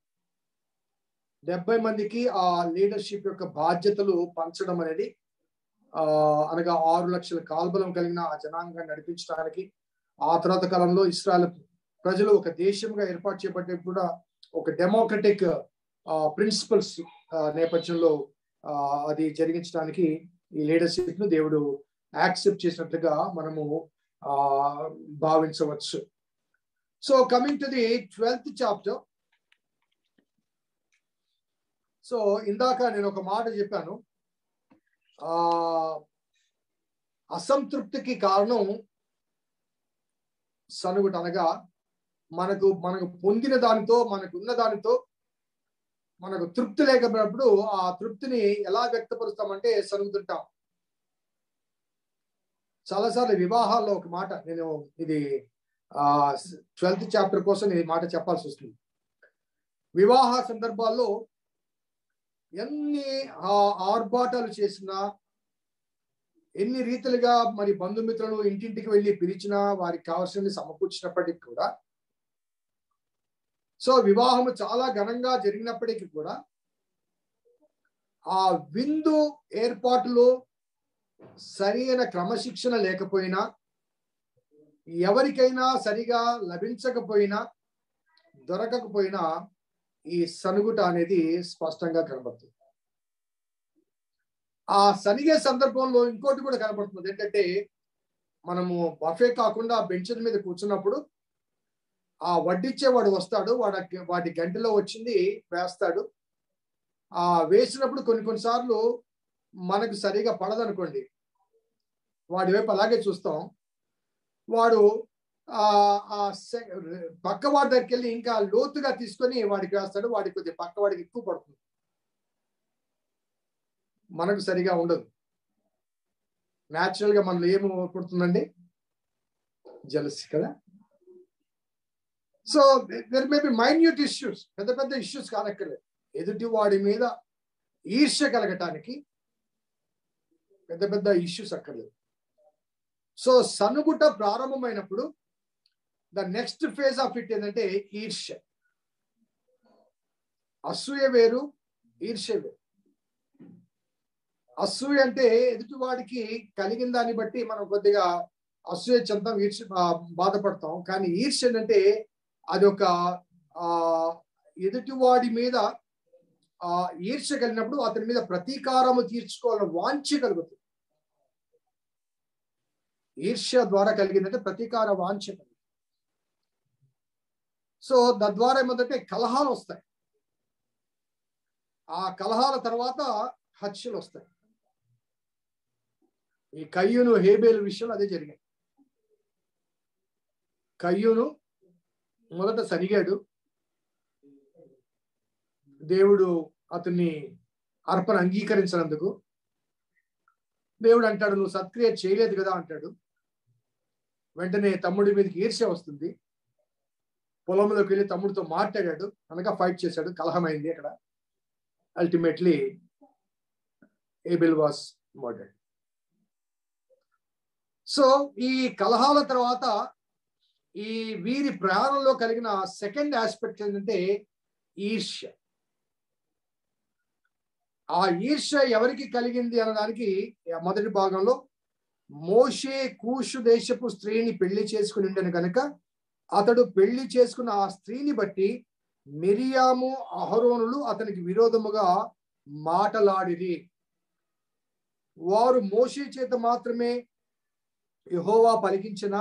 70 మందికి ఆ లీడర్షిప్ యొక్క బాధ్యతలు పంచడం అనేది, అనగా 6 లక్షల కాల్బలం కలిగిన ఆ జనాంగాన్ని నడిపించడానికి, ఆ తర్వాత కాలంలో ఇశ్రాయేల్ ప్రజలు ఒక దేశంగా ఏర్పాటు చేయబట్టే కూడా ఒక డెమోక్రటిక్ ప్రిన్సిపల్స్ నేపథ్యంలో అది జరిగించడానికి ఈ లీడర్షిప్ ను దేవుడు యాక్సెప్ట్ చేసినట్లుగా మనము భావించవచ్చు. So coming to the 12th chapter. So ఇందాక నేను ఒక మాట చెప్పాను, అసంతృప్తికి కారణం సనుగుట, అనగా మనకు పొందిన దానితో, మనకున్న దానితో మనకు తృప్తి లేకపోయినప్పుడు ఆ తృప్తిని ఎలా వ్యక్తపరుస్తామంటే సనుగుతుంటాం. చాలాసార్లు వివాహాల్లో ఒక మాట, నేను ఇది 12th చాప్టర్ కోసం ఈ మాట చెప్పాల్సి వస్తుంది. వివాహ సందర్భాల్లో ఎన్ని ఆర్భాటాలు చేసినా, ఎన్ని రీతిలుగా మరి బంధుమిత్రులు ఇంటింటికి వెళ్ళి పిలిచినా, వారికి కావాల్సినవి సమకూర్చినప్పటికీ కూడా, సో వివాహం చాలా ఘనంగా జరిగినప్పటికీ కూడా ఆ విందు ఏర్పాటులో సరైన క్రమశిక్షణ లేకపోయినా, ఎవరికైనా సరిగా లభించకపోయినా, దొరకకపోయినా ఈ సనుగుట అనేది స్పష్టంగా కనబడుతుంది. ఆ సనిగే సందర్భంలో ఇంకోటి కూడా కనబడుతుంది. ఏంటంటే, మనము బఫే కాకుండా బెంచ్ మీద కూర్చున్నప్పుడు ఆ వడ్డిచ్చేవాడు వస్తాడు, వాటి గంటలో వచ్చింది వేస్తాడు. వేసినప్పుడు కొన్నిసార్లు మనకు సరిగా పడదనుకోండి, వాడి వైపు అలాగే చూస్తాం. వాడు పక్క వాడి దగ్గరికి వెళ్ళి ఇంకా లోతుగా తీసుకొని వాడికి వేస్తాడు. వాడికి కొద్దిగా పక్క వాడికి ఎక్కువ పడుతుంది, మనకు సరిగా ఉండదు. న్యాచురల్ గా మనలో ఏమి పుడుతుందండి? జెలసీ కదా. So there may be minute issues, పెద్ద పెద్ద ఇష్యూస్ కానక్కర్లేదు. ఎదుటి వాడి మీద ఈర్ష్య కలగటానికి పెద్ద పెద్ద ఇష్యూస్ అక్కర్లేదు. సో సనుగుట ప్రారంభమైనప్పుడు the next phase of it ఏంటంటే ఈర్ష్య. అసూయ వేరు, ఈర్ష్య వేరు. అసూయ అంటే ఎదుటివాడికి కలిగిన దాన్ని బట్టి మనం కొద్దిగా అసూయ చెందాం, బాధపడతాం. కానీ ఈర్ష్య అంటే అది ఒక ఎదుటివాడి మీద ఈర్ష్య కలిగినప్పుడు అతని మీద ప్రతీకారము తీర్చుకోవాలని వాంఛ కలుగుతుంది. ఈర్ష్య ద్వారా కలిగిందంటే ప్రతీకార వాంఛ. సో తద్వారా ఏమంటే కలహాలు వస్తాయి. ఆ కలహాల తర్వాత హత్యలు వస్తాయి. ఈ కయ్యూను హేబేలు విషయంలో అదే జరిగింది. కయ్యూను మొదట సరిగాడు. దేవుడు అతన్ని అర్పణ అంగీకరించినందుకు దేవుడు అంటాడు, నువ్వు సత్క్రియ చేయలేదు కదా అంటాడు. వెంటనే తమ్ముడి మీదకి ఈర్ష్య వస్తుంది. పొలంలోకి వెళ్ళి తమ్ముడితో మాట్లాడాడు, అనగా ఫైట్ చేశాడు, కలహమైంది. అక్కడ ultimately Abel was murdered. So ఈ కలహాల తర్వాత ఈ వీరి ప్రాణంలో కలిగిన సెకండ్ ఆస్పెక్ట్ ఏంటంటే ఈర్ష్య. ఆ ఈర్ష్య ఎవరికి కలిగింది అన్నదానికి మొదటి భాగంలో మోషే కూషు దేశపు స్త్రీని పెళ్లి చేసుకుని ఉండను కనుక అతడు పెళ్లి చేసుకున్న ఆ స్త్రీని బట్టి మిరియాము అహరోనులు అతనికి విరోధముగా మాటలాడిరి. వారు మోషే చేత మాత్రమే యెహోవా పలికించిన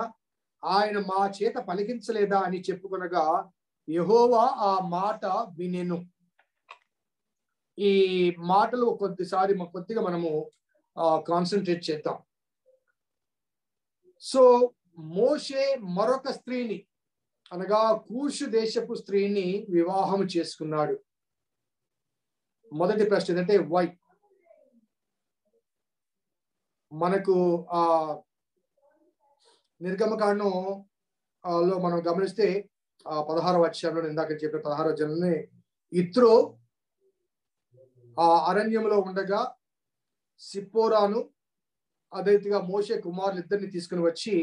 ఆయన మా చేత పలికించలేదా అని చెప్పుకొనగా యెహోవా ఆ మాట వినెను. ఈ మాటలు కొద్దిగా మనము కాన్సన్ట్రేట్ చేద్దాం. సో మోషే మరొక స్త్రీని అనగా కూషు దేశపు స్త్రీని వివాహం చేసుకున్నాడు. మొదటి ప్రశ్న ఏంటంటే వై? మనకు నిర్గమకాండం లో మనం గమనిస్తే 16వ అధ్యాయంలో ఇందాక చెప్పే 16వ అధ్యాయంలోనే ఇత్రో అరణ్యంలో ఉండగా సిప్పోరాను అదేవిధంగా మోషే కుమారులు ఇద్దరిని తీసుకుని వచ్చి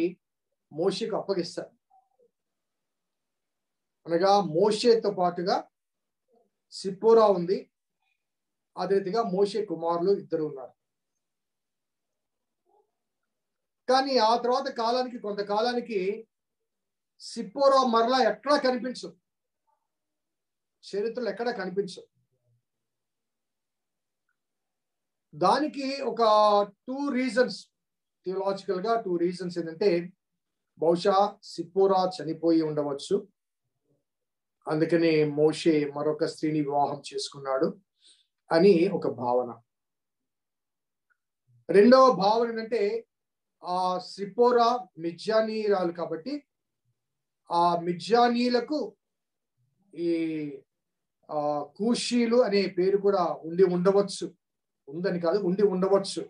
మోషేకు అప్పగిస్తారు. అనగా మోషేతో పాటుగా సిప్పోరా ఉంది, అదేవిధంగా మోషే కుమారులు ఇద్దరు ఉన్నారు. కానీ ఆ తర్వాత కొంతకాలానికి సిప్పోరా మరలా ఎక్కడా కనిపించదు, చరిత్రలో ఎక్కడా కనిపించదు. దానికి ఒక 2 రీజన్స్, థియలాజికల్ గా 2 రీజన్స్ ఏంటంటే బహుశా సిప్పోరా చనిపోయి ఉండవచ్చు, అందుకని మోషే మరొక స్త్రీని వివాహం చేసుకున్నాడు అని ఒక భావన. రెండవ భావన ఏంటంటే ఆ సిప్పోరా మిద్యానీయురాలు కాబట్టి ఆ మిద్యానీయులకు ఈ కూషీలు అనే పేరు కూడా ఉందని కాదు ఉండి ఉండవచ్చు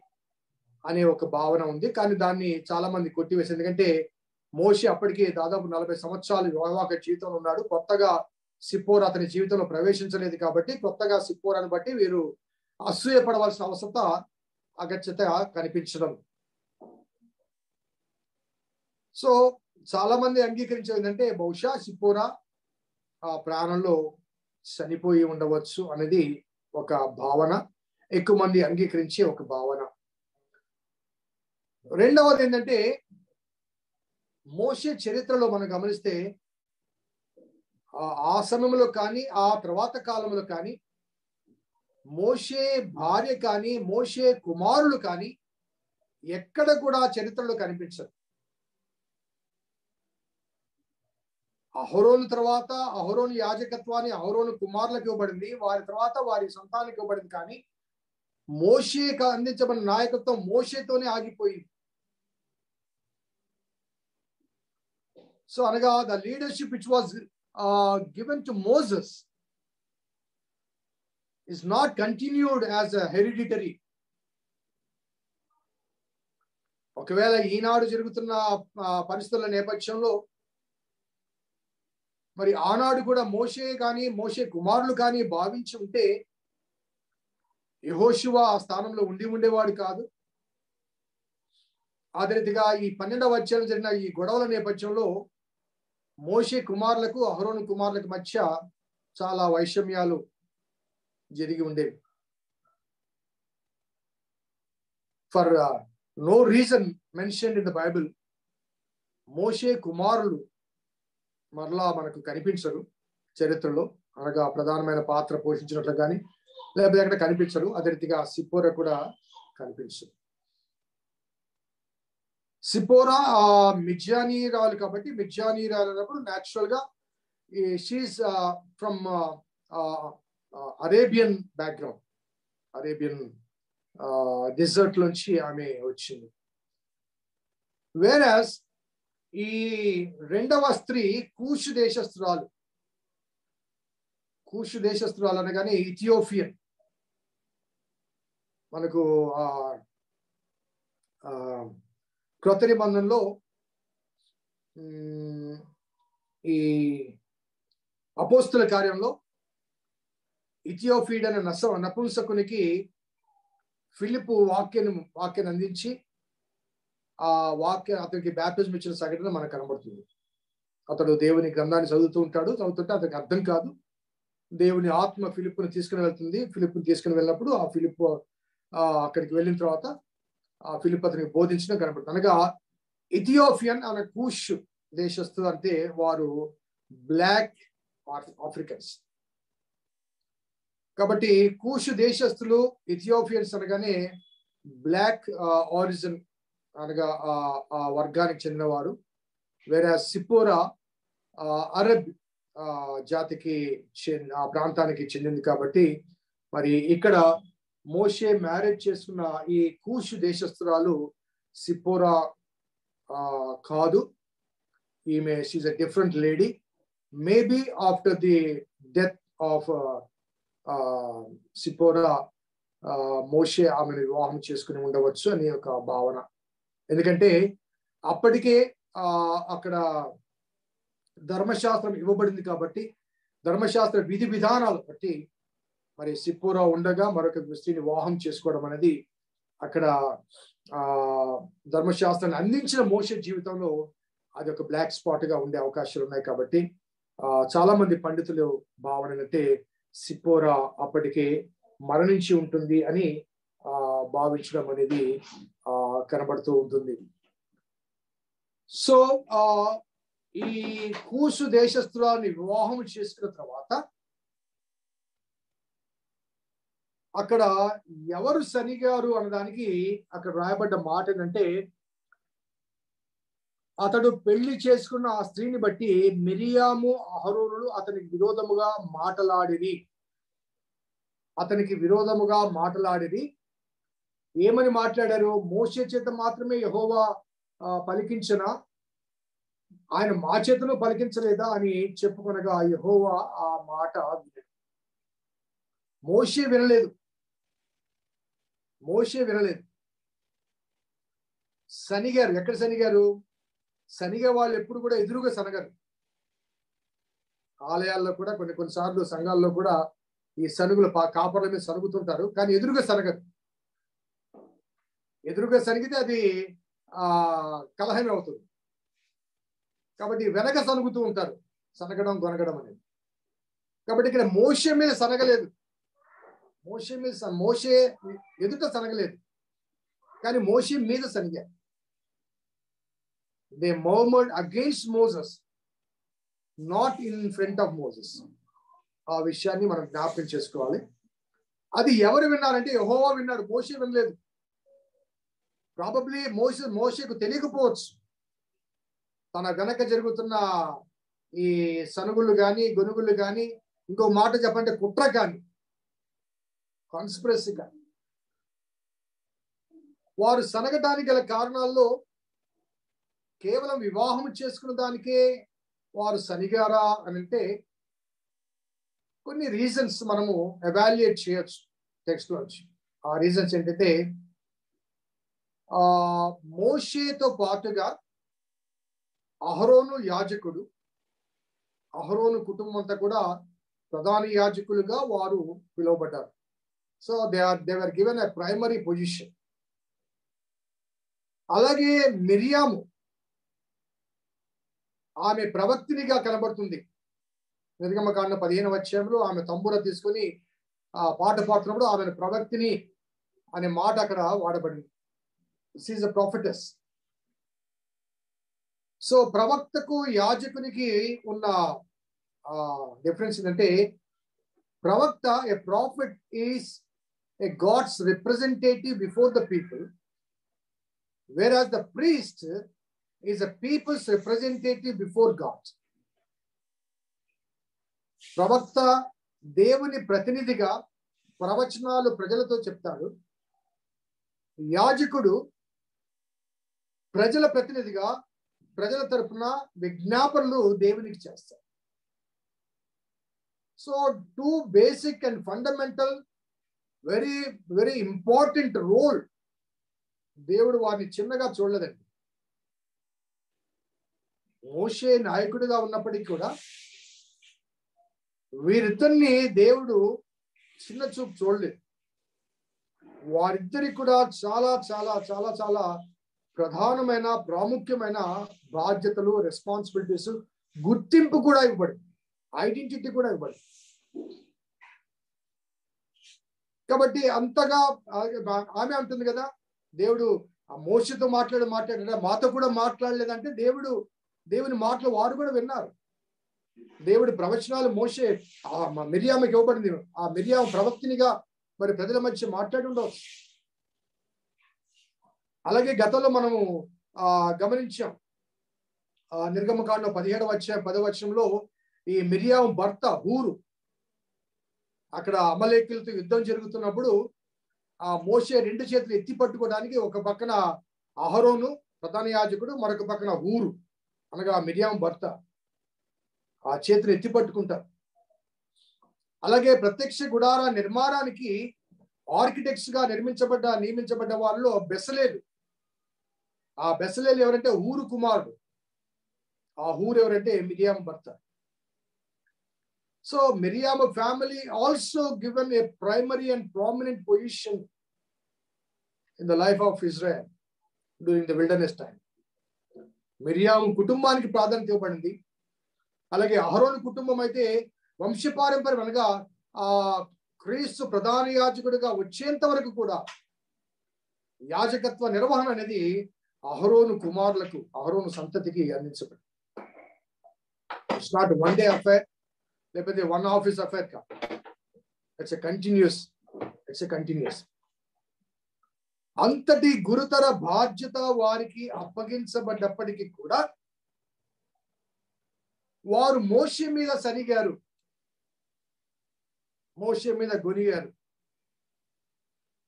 అనే ఒక భావన ఉంది. కానీ దాన్ని చాలా మంది కొట్టివేసి, ఎందుకంటే మోషే అప్పటికే దాదాపు 40 సంవత్సరాలు వివాహ జీవితంలో ఉన్నాడు. కొత్తగా సిప్పోరా అతని జీవితంలో ప్రవేశించలేదు కాబట్టి కొత్తగా సిప్పోరాను బట్టి వీరు అసూయపడవలసిన అవసరత అగత్యత కనిపించడం. సో చాలా మంది అంగీకరించేది ఏంటంటే బహుశా సిప్పోరా ఆ ప్రాణంలో చనిపోయి ఉండవచ్చు అనేది ఒక భావన, ఎక్కువ మంది అంగీకరించే ఒక భావన. రెండవది ఏంటంటే మోషే చరిత్రలో మనం గమనిస్తే ఆ సమయంలో కానీ ఆ తర్వాత కాలంలో కానీ మోషే భార్య కానీ మోషే కుమారులు కానీ ఎక్కడ కూడా చరిత్రలో కనిపించదు. అహరోను తర్వాత అహరోను యాజకత్వాన్ని అహరోను కుమారులకు ఇవ్వబడింది, వారి తర్వాత వారి సంతానానికి ఇవ్వబడింది. కానీ మోషేకి అందించబడిన నాయకత్వం మోషేతోనే ఆగిపోయింది. సో అనగా the leadership which was given to Moses is not continued as a hereditary. ఒకవేళ ఈనాడు జరుగుతున్న పరిస్థితుల నేపథ్యంలో మరి ఆనాడు కూడా మోషే కానీ మోషే కుమారులు కానీ భావించి ఉంటే యెహోషువ ఆ స్థానంలో ఉండేవాడు కాదు. అదే రీతిగా ఈ 12వ అధ్యాయంలో జరిగిన ఈ గొడవల నేపథ్యంలో మోషే కుమారులకు అహరోను కుమారులకు మధ్య చాలా వైషమ్యాలు జరిగి ఉండేవి. For no reason mentioned in the Bible మోషే కుమారులు మరలా మనకు కనిపించరు. చరిత్రలో, అనగా ప్రధానమైన పాత్ర పోషించినట్లు కానీ లేకపోతే అక్కడ కనిపించరు. అదే రీతిగా సిప్పోరా కూడా కనిపించదు. సిప్పోరా మిద్యానీయురాలు కాబట్టి మిద్యానీయురాలు అన్నప్పుడు న్యాచురల్ గా she's from Arabian background, Arabian desert నుంచి ఆమె వచ్చింది. వేరస్ ఈ రెండవ స్త్రీ కూషు దేశస్తురాలు. కూషు దేశస్తురాలు అనగానే ఇథియోపియన్. మనకు క్రొత్త నిబంధనలో ఈ అపోస్తుల కార్యంలో ఇథియోపియన్ అనే నపుంసకునికి ఫిలిప్పు వాక్యాన్ని అందించి ఆ అతనికి బ్యాప్టిజం ఇచ్చిన సంఘటన మనకు కనబడుతుంది. అతడు దేవుని గ్రంథాన్ని చదువుతుంటే అతనికి అర్థం కాదు. దేవుని ఆత్మ ఫిలిప్పుని తీసుకుని వెళ్తుంది. ఫిలిప్పుని తీసుకుని వెళ్ళినప్పుడు ఆ ఫిలిప్పు అక్కడికి వెళ్ళిన తర్వాత ఆ ఫిలిప్ అతనికి బోధించడం కనబడుతుంది. అనగా ఇథియోపియన్ అనే కూష్ దేశస్తులు అంటే వారు బ్లాక్ ఆఫ్రికన్స్. కాబట్టి కూషు దేశస్తులు ఇథియోపియన్స్ అనగానే బ్లాక్ ఆరిజిన్ అనగా ఆ వర్గానికి చెందినవారు. వేరే సిప్పోరా అరబ్ జాతికి ఆ ప్రాంతానికి చెందింది. కాబట్టి మరి ఇక్కడ మోషే మ్యారేజ్ చేసుకున్న ఈ కూషు దేశస్తురాలు సిప్పోరా కాదు. ఈమె she is a different lady. Maybe after the death of సిప్పోరా మోషే ఆమెను వివాహం చేసుకుని ఉండవచ్చు అని ఒక భావన. ఎందుకంటే అప్పటికే అక్కడ ధర్మశాస్త్రం ఇవ్వబడింది కాబట్టి ధర్మశాస్త్ర విధి విధానాలు బట్టి మరి సిప్పోరా ఉండగా మరొక స్త్రీని వివాహం చేసుకోవడం అనేది అక్కడ ధర్మశాస్త్రాన్ని అందించిన మోషే జీవితంలో అది ఒక బ్లాక్ స్పాట్ గా ఉండే అవకాశాలు ఉన్నాయి. కాబట్టి చాలా మంది పండితులు భావన అంటే సిప్పోరా అప్పటికే మరణించి ఉంటుంది అని భావించడం అనేది కనబడుతూ ఉంటుంది. సో ఈ కూసు దేశస్తురాన్ని వివాహం చేసుకున్న తర్వాత అక్కడ ఎవరు సనిగారు అన్నదానికి అక్కడ రాయబడ్డ మాట ఏంటంటే, అతడు పెళ్లి చేసుకున్న ఆ స్త్రీని బట్టి మిరియాము అహరోనులు అతనికి విరోధముగా మాటలాడిరి. ఏమని మాట్లాడారు? మోషే చేత మాత్రమే యెహోవా పలికించనా, ఆయన మా చేతను పలికించలేదా అని చెప్పుకొనగా యెహోవా ఆ మాట మోషే వినలేదు. సనిగారు. ఎక్కడ సనిగారు? సనిగే వాళ్ళు ఎప్పుడు కూడా ఎదురుగా సనగరు. ఆలయాల్లో కూడా కొన్నిసార్లు సంఘాల్లో కూడా ఈ సనుగులు కాపర్ల మీద సనుగుతుంటారు, కానీ ఎదురుగా సనగరు. ఎదురుగా సనిగితే అది కలహమే అవుతుంది. కాబట్టి వెనక సనుగుతూ ఉంటారు, సనగడం గొనగడం అనేది. కాబట్టి ఇక్కడ మోషే మీద సనగలేదు, మోషే ఎదుట సనగలేదు, కానీ మోషే మీద సనిగారు. They murmured against Moses, not in front of Moses. ఆ విషయాన్ని మనం జ్ఞాపకం చేసుకోవాలి. అది ఎవరు విన్నారంటే యెహోవా విన్నాడు, మోషే వినలేదు. ప్రాబబ్లీ మోషేకు తెలియకపోవచ్చు తన వెనక జరుగుతున్న ఈ సనుగులు కానీ గొనుగులు కానీ, ఇంకో మాట చెప్పంటే కుట్ర కానీ, కాన్స్పిరసీ కానీ. వారు సనగటానికి గల కారణాల్లో కేవలం వివాహం చేసుకున్న దానికే వారు సనిగారా అని అంటే కొన్ని రీజన్స్ మనము ఎవాల్యుయేట్ చేయొచ్చు టెక్స్ట్ లోంచి. ఆ రీజన్స్ ఏంటంటే, మోషేతో పాటుగా అహరోను యాజకుడు, అహరోను కుటుంబం అంతా కూడా ప్రధాన యాజకులుగా వారు పిలువబడ్డారు. So they were given a primary position. అలాగే మిరియాము ఆమె ప్రవక్తినిగా కనబడుతుంది. నిర్గమకాండ 15వ అధ్యాయంలో ఆమె తంబుర తీసుకొని ఆ పాట పాడుతున్నప్పుడు ఆమెను ప్రవక్తిని అనే మాట అక్కడ వాడబడింది. She is a prophetess. So ప్రవక్తకు యాజకునికి ఉన్న డిఫరెన్స్ ఏంటంటే ప్రవక్త, a prophet is a God's representative before the people, whereas the priest is a people's representative before God. ప్రవక్త దేవుని ప్రతినిధిగా ప్రవచనాలు ప్రజలతో చెప్తాడు. యాజకుడు ప్రజల ప్రతినిధిగా ప్రజల తరపున విజ్ఞాపనలు దేవునికి చేస్తాడు. So two basic and fundamental very very important role. దేవుడు వారిని చిన్నగా చూడలేదండి. మోషే నాయకుడిగా ఉన్నప్పటికీ కూడా వీరిద్దరిని దేవుడు చిన్న చూపు చూడలేదు. వారిద్దరికి కూడా చాలా చాలా చాలా చాలా ప్రధానమైన ప్రాముఖ్యమైన బాధ్యతలు, రెస్పాన్సిబిలిటీస్, గుర్తింపు కూడా ఇవ్వబడింది, ఐడెంటిటీ కూడా ఇవ్వబడింది. కాబట్టి అంతగా ఆమె అంటుంది కదా, దేవుడు ఆ మోషేతో మాట్లాడాడు, మాతో కూడా మాట్లాడలేదంటే దేవుని మాటలు వారు కూడా విన్నారు. దేవుడి ప్రవచనాలు మోషే మిరియాముకి ఇవ్వబడింది. ఆ మిరియాము ప్రవక్తినిగా మరి ప్రజల మధ్య మాట్లాడి ఉండవచ్చు. అలాగే గతంలో మనము గమనించాం, నిర్గమకాండం 10వ వచనంలో ఈ మిరియాము భర్త హూరు అక్కడ అమలేకులతో యుద్ధం జరుగుతున్నప్పుడు ఆ మోషే 2 చేతులు ఎత్తి పట్టుకోవడానికి ఒక పక్కన అహరోను ప్రధాన యాజకుడు, మరొక పక్కన హూరు అనగా మిరియాము భర్త ఆ చేతులు ఎత్తి పట్టుకుంటారు. అలాగే ప్రత్యక్ష గుడార నిర్మాణానికి ఆర్కిటెక్ట్స్ గా నియమించబడ్డ వాళ్ళలో బెసలేలు. ఆ బెసలేలు ఎవరంటే హూరు కుమారుడు. ఆ హూరు ఎవరంటే మిరియాము భర్త. So Miriam family also given a primary and prominent position in the life of Israel during the wilderness time. Miriam కుటుంబానికి ప్రాధాన్యత ఇవ్వబడింది. అలాగే అహరోను కుటుంబం అయితే వంశపారంపర్యం అనగా క్రీస్తు ప్రధాన యాజకుడిగా వచ్చేంత వరకు కూడా యాజకత్వ నిర్వహణ అనేది అహరోను కుమారులకు, అహరోను సంతతికి అందించబడింది. It's not one day affair, లేకపోతే వన్ ఆఫీస్ అఫైర్ కాదు. It's a continuous. అంతటి గురుతర బాధ్యత వారికి అప్పగించబడ్డప్పటికీ కూడా వారు మోషే మీద సనిగారు, మోషే మీద గొనిగారు.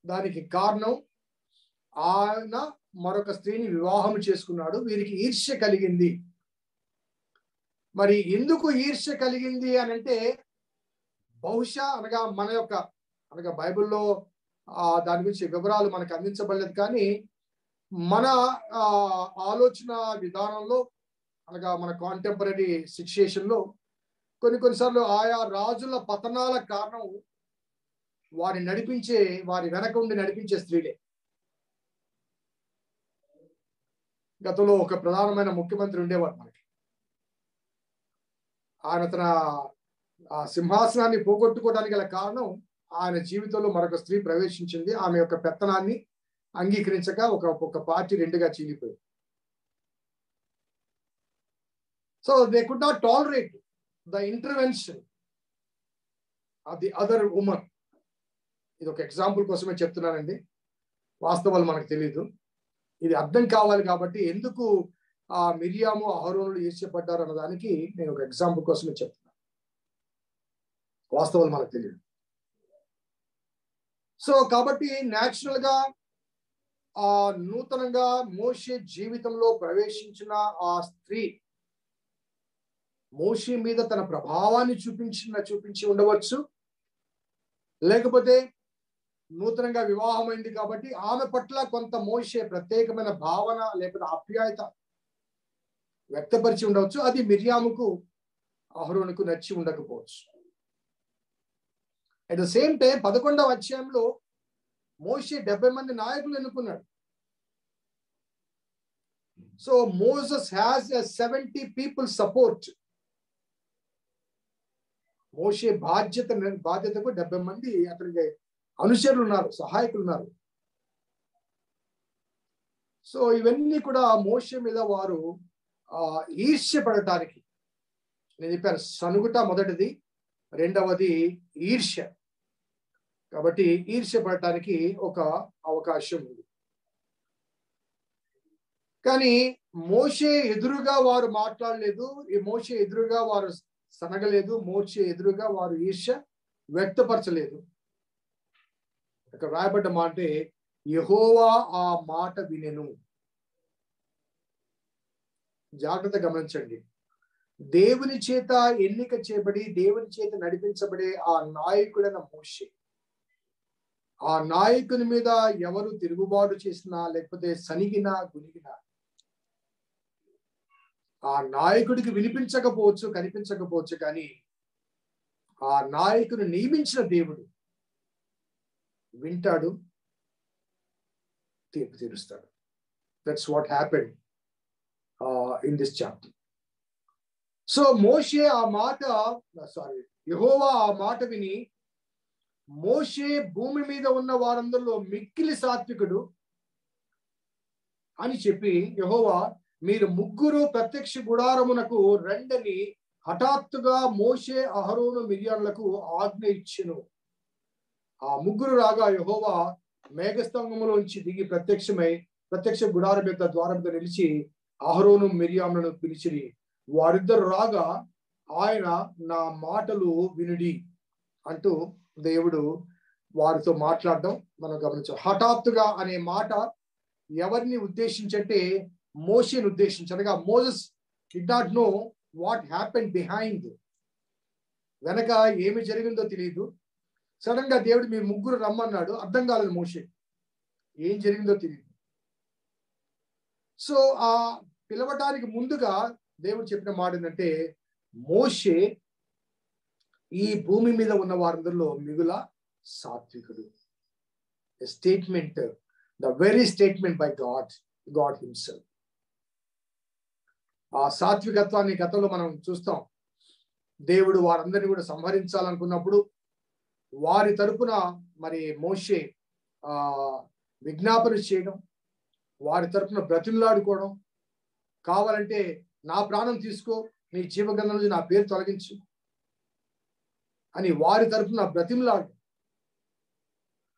దానికి కారణం ఆయన మరొక స్త్రీని వివాహం చేసుకున్నాడు. వీరికి ఈర్ష్య కలిగింది. మరి ఎందుకు ఈర్ష్య కలిగింది అని అంటే బహుశా అనగా బైబిల్లో దాని గురించి వివరాలు మనకు అందించబడలేదు. కానీ మన ఆలోచన విధానంలో అనగా మన కాంటెంపరీ సిచ్యుయేషన్ లో కొన్నిసార్లు ఆయా రాజుల పతనాల కారణం వారి వెనక ఉండి నడిపించే స్త్రీలే. గతంలో ఒక ప్రధానమైన ముఖ్యమంత్రి ఉండేవారు మనకి. ఆయన తన సింహాసనాన్ని పోగొట్టుకోవడానికి గల కారణం ఆయన జీవితంలో మరొక స్త్రీ ప్రవేశించింది. ఆమె యొక్క పెత్తనాన్ని అంగీకరించక ఒక party 2గా చీలిపోయింది. So they could not tolerate the intervention of the other woman. ఇది ఒక ఎగ్జాంపుల్ కోసమే చెప్తున్నానండి, వాస్తవాలు మనకు తెలియదు. ఇది అర్థం కావాలి కాబట్టి ఎందుకు మిరియాము అహరోనులు ఈర్ష్యపడ్డారు అన్నదానికి నేను ఒక ఎగ్జాంపుల్ కోసమే చెప్తున్నాను. వాస్తవాలు మనకు తెలియదు. సో కాబట్టి న్యాచురల్ గా నూతనంగా మోషే జీవితంలో ప్రవేశించిన ఆ స్త్రీ మోషే మీద తన ప్రభావాన్ని చూపించి ఉండవచ్చు. లేకపోతే నూతనంగా వివాహమైంది కాబట్టి ఆమె పట్ల కొంత మోషే ప్రత్యేకమైన భావన లేకపోతే ఆప్యాయత వ్యక్తపరిచి ఉండవచ్చు. అది మిరియాముకు అహరోనుకు నచ్చి ఉండకపోవచ్చు. అట్ ద సేమ్ టైం 11వ అధ్యాయంలో మోషే 70 మంది నాయకులు ఎన్నుకున్నాడు. So Moses has a 70 people support. మోషే బాధ్యతకు 70 మంది అతనికి అనుచరులు ఉన్నారు, సహాయకులు ఉన్నారు. సో ఇవన్నీ కూడా మోషే మీద వారు ఈర్ష్యపడటానికి నేను చెప్పాను, సనుగుట మొదటిది, రెండవది ఈర్ష్య. కాబట్టి ఈర్ష్య పడటానికి ఒక అవకాశం ఉంది. కానీ మోషే ఎదురుగా వారు మాట్లాడలేదు, ఈ మోషే ఎదురుగా వారు సనగలేదు, మోషే ఎదురుగా వారు ఈర్ష్య వ్యక్తపరచలేదు. ఇక్కడ రాయబడ్డ మాట, యెహోవా ఆ మాట వినెను. జాగ్రత్త గమనించండి. దేవుని చేత ఎన్నిక చేయబడి దేవుని చేత నడిపించబడే ఆ నాయకుడైన మోషే, ఆ నాయకుని మీద ఎవరు తిరుగుబాటు చేసినా లేకపోతే సనిగినా గునిగినా ఆ నాయకుడికి వినిపించకపోవచ్చు, కనిపించకపోవచ్చు, కానీ ఆ నాయకుని నియమించిన దేవుడు వింటాడు, తీర్పు తీరుస్తాడు. That's what happened in this chapter. So మోషే ఆ మాట, యెహోవా ఆ మాట విని, మోషే భూమి మీద ఉన్న వారందరిలో మిక్కిలి సాత్వికుడు అని చెప్పి, యెహోవా మీరు ముగ్గురు ప్రత్యక్ష గుడారమునకు రండని హఠాత్తుగా మోషే, అహరోను, మిర్యాలకు ఆజ్ఞ ఇచ్చెను. ఆ ముగ్గురు రాగా యెహోవా మేఘస్తంభములోంచి దిగి ప్రత్యక్ష గుడారం యొక్క ద్వారం మీద నిలిచి అహరోను, మిర్యాములను పిలిచిరి. వారిద్దరు రాగా ఆయన నా మాటలు వినుడి అంటూ దేవుడు వారితో మాట్లాడడం మనం గమనించాం. హఠాత్తుగా అనే మాట ఎవరిని ఉద్దేశించంటే మోషేని ఉద్దేశించనగా, Moses did not know what happened behind. వెనక ఏమి జరిగిందో తెలియదు. సడన్ గా దేవుడు మీ ముగ్గురు రమ్మన్నాడు, అర్థం కాలేదు మోషే, ఏం జరిగిందో తెలియదు. సో ఆ పిలవటానికి ముందుగా దేవుడు చెప్పిన మాట ఏంటంటే, మోషే ఈ భూమి మీద ఉన్న వారందరిలో మిగుల సాత్వికుడు. Statement, the very statement by God himself. ఆ సాత్వికత్వాన్ని గతంలో మనం చూస్తాం. దేవుడు వారందరినీ కూడా సంహరించాలనుకున్నప్పుడు వారి తరపున మరి మోషే విజ్ఞాపన చేయడం, వారి తరపున బ్రతిమలాడుకోవడం, కావాలంటే నా ప్రాణం తీసుకో, నీ జీవగ్రంథం నుంచి నా పేరు తొలగించు అని వారి తరపున బ్రతిమలాడు.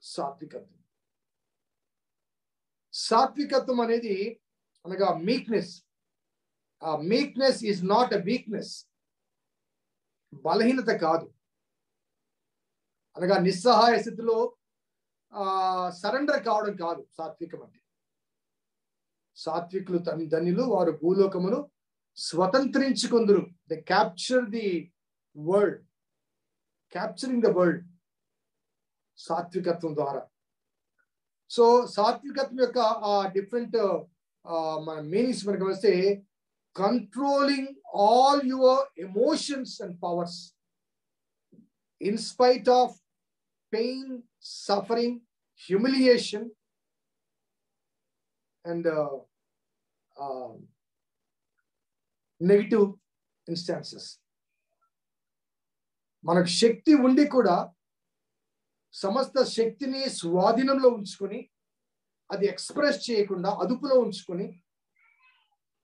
సాత్వికత్వం. సాత్వికత్వం అనేది అనగా మీక్నెస్. ఆ meekness is not a weakness, బలహీనత కాదు. అనగా నిస్సహాయ స్థితిలో సరెండర్ కావడం కాదు సాత్వికం అంటే. సాత్వికులు ధన్యులు, వారు భూలోకమును స్వతంత్రించుకొందురు. They capture the world, capturing the world సాత్వికత్వం ద్వారా. సో సాత్వికత్వం యొక్క డిఫరెంట్ మన మీనింగ్స్ మనకు వస్తే, controlling all your emotions and powers in spite of pain, suffering, humiliation, and negative instances. మనకు శక్తి ఉండి కూడా సమస్త శక్తిని స్వాధీనంలో ఉంచుకొని, అది ఎక్స్ప్రెస్ చేయకుండా అదుపులో ఉంచుకొని,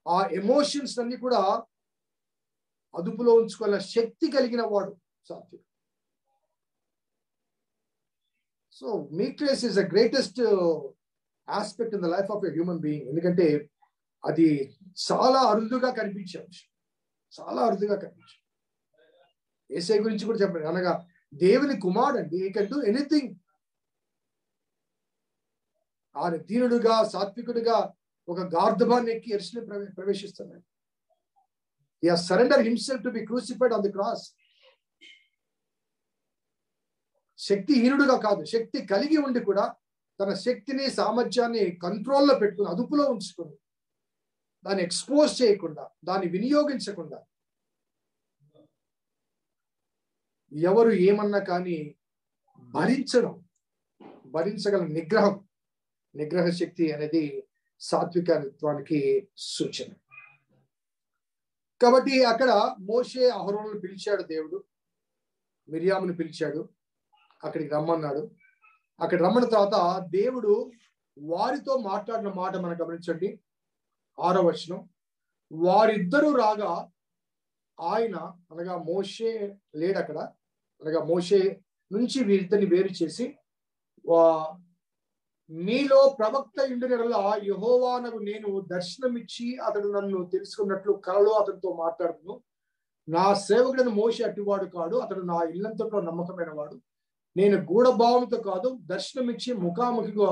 ఆ ఎమోషన్స్ అన్ని కూడా అదుపులో ఉంచుకోవాల శక్తి కలిగిన వాడు సాత్వికుడు. So meekness is the greatest aspect in the life of a human being. ఎందుకంటే అది చాలా అరుదుగా కనిపించే అంశం, చాలా అరుదుగా కనిపించే. యేసయ్య గురించి కూడా చెప్పండి, అనగా దేవుని కుమారుడు అండి, he can do anything. ఆయన దీనుడుగా సాత్వికుడిగా ఒక గార్ధబాన్ని ఎక్కి యెరూషలేము ప్రవేశిస్తున్నాడు. He has surrendered himself to be crucified on the cross. శక్తిహీనుడుగా కాదు, శక్తి కలిగి ఉండి కూడా తన శక్తిని సామర్థ్యాన్ని కంట్రోల్లో పెట్టుకుని అదుపులో ఉంచుకుని దాన్ని ఎక్స్పోజ్ చేయకుండా, దాన్ని వినియోగించకుండా, ఎవరు ఏమన్నా కానీ భరించగల నిగ్రహ శక్తి అనేది సాత్వికత్వానికి సూచన. కాబట్టి అక్కడ మోషే అహరోనును పిలిచాడు దేవుడు, మిర్యామును పిలిచాడు, అక్కడికి రమ్మన్నాడు. అక్కడ రమ్మన్న తర్వాత దేవుడు వారితో మాట్లాడిన మాట మనం గమనించండి. 6వ వచనం, వారిద్దరూ రాగా ఆయన అనగా మోషే లేడు అక్కడ, అనగా మోషే నుంచి వీరిద్దరిని వేరు చేసి మీలో ప్రవక్త ఇండినలా యెహోవానగు నేను దర్శనమిచ్చి అతడు నన్ను తెలుసుకున్నట్లు కలలో అతనితో మాట్లాడుతును. నా సేవకుడైన మోషే అట్టివాడు కాడు, అతడు నా ఇల్లంతట్లో నమ్మకమైన వాడు. నేను గూఢభావంతో కాదు, దర్శనమిచ్చి ముఖాముఖిగా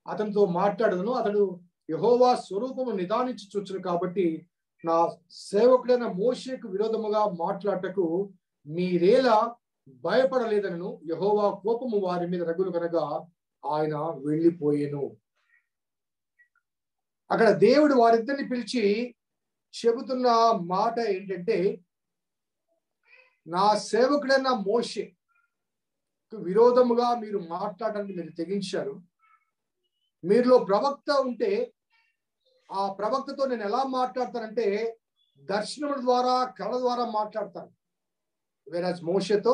అతనితో మాట్లాడదును. అతడు యెహోవా స్వరూపము నిదానించి చూచును. కాబట్టి నా సేవకుడైన మోషేకు విరోధముగా మాట్లాడటకు మీరేలా భయపడలేదనను. యెహోవా కోపము వారి మీద రగులు కనుక ఆయన వెళ్ళిపోయేను. అక్కడ దేవుడు వారిద్దరిని పిలిచి చెబుతున్న మాట ఏంటంటే, నా సేవకుడైన మోషే విరోధముగా మీరు మాట్లాడడానికి మీరు తెగించారు. మీరులో ప్రవక్త ఉంటే ఆ ప్రవక్తతో నేను ఎలా మాట్లాడతానంటే దర్శనముల ద్వారా, కళ ద్వారా మాట్లాడతాను. వేరాజ్ మోషేతో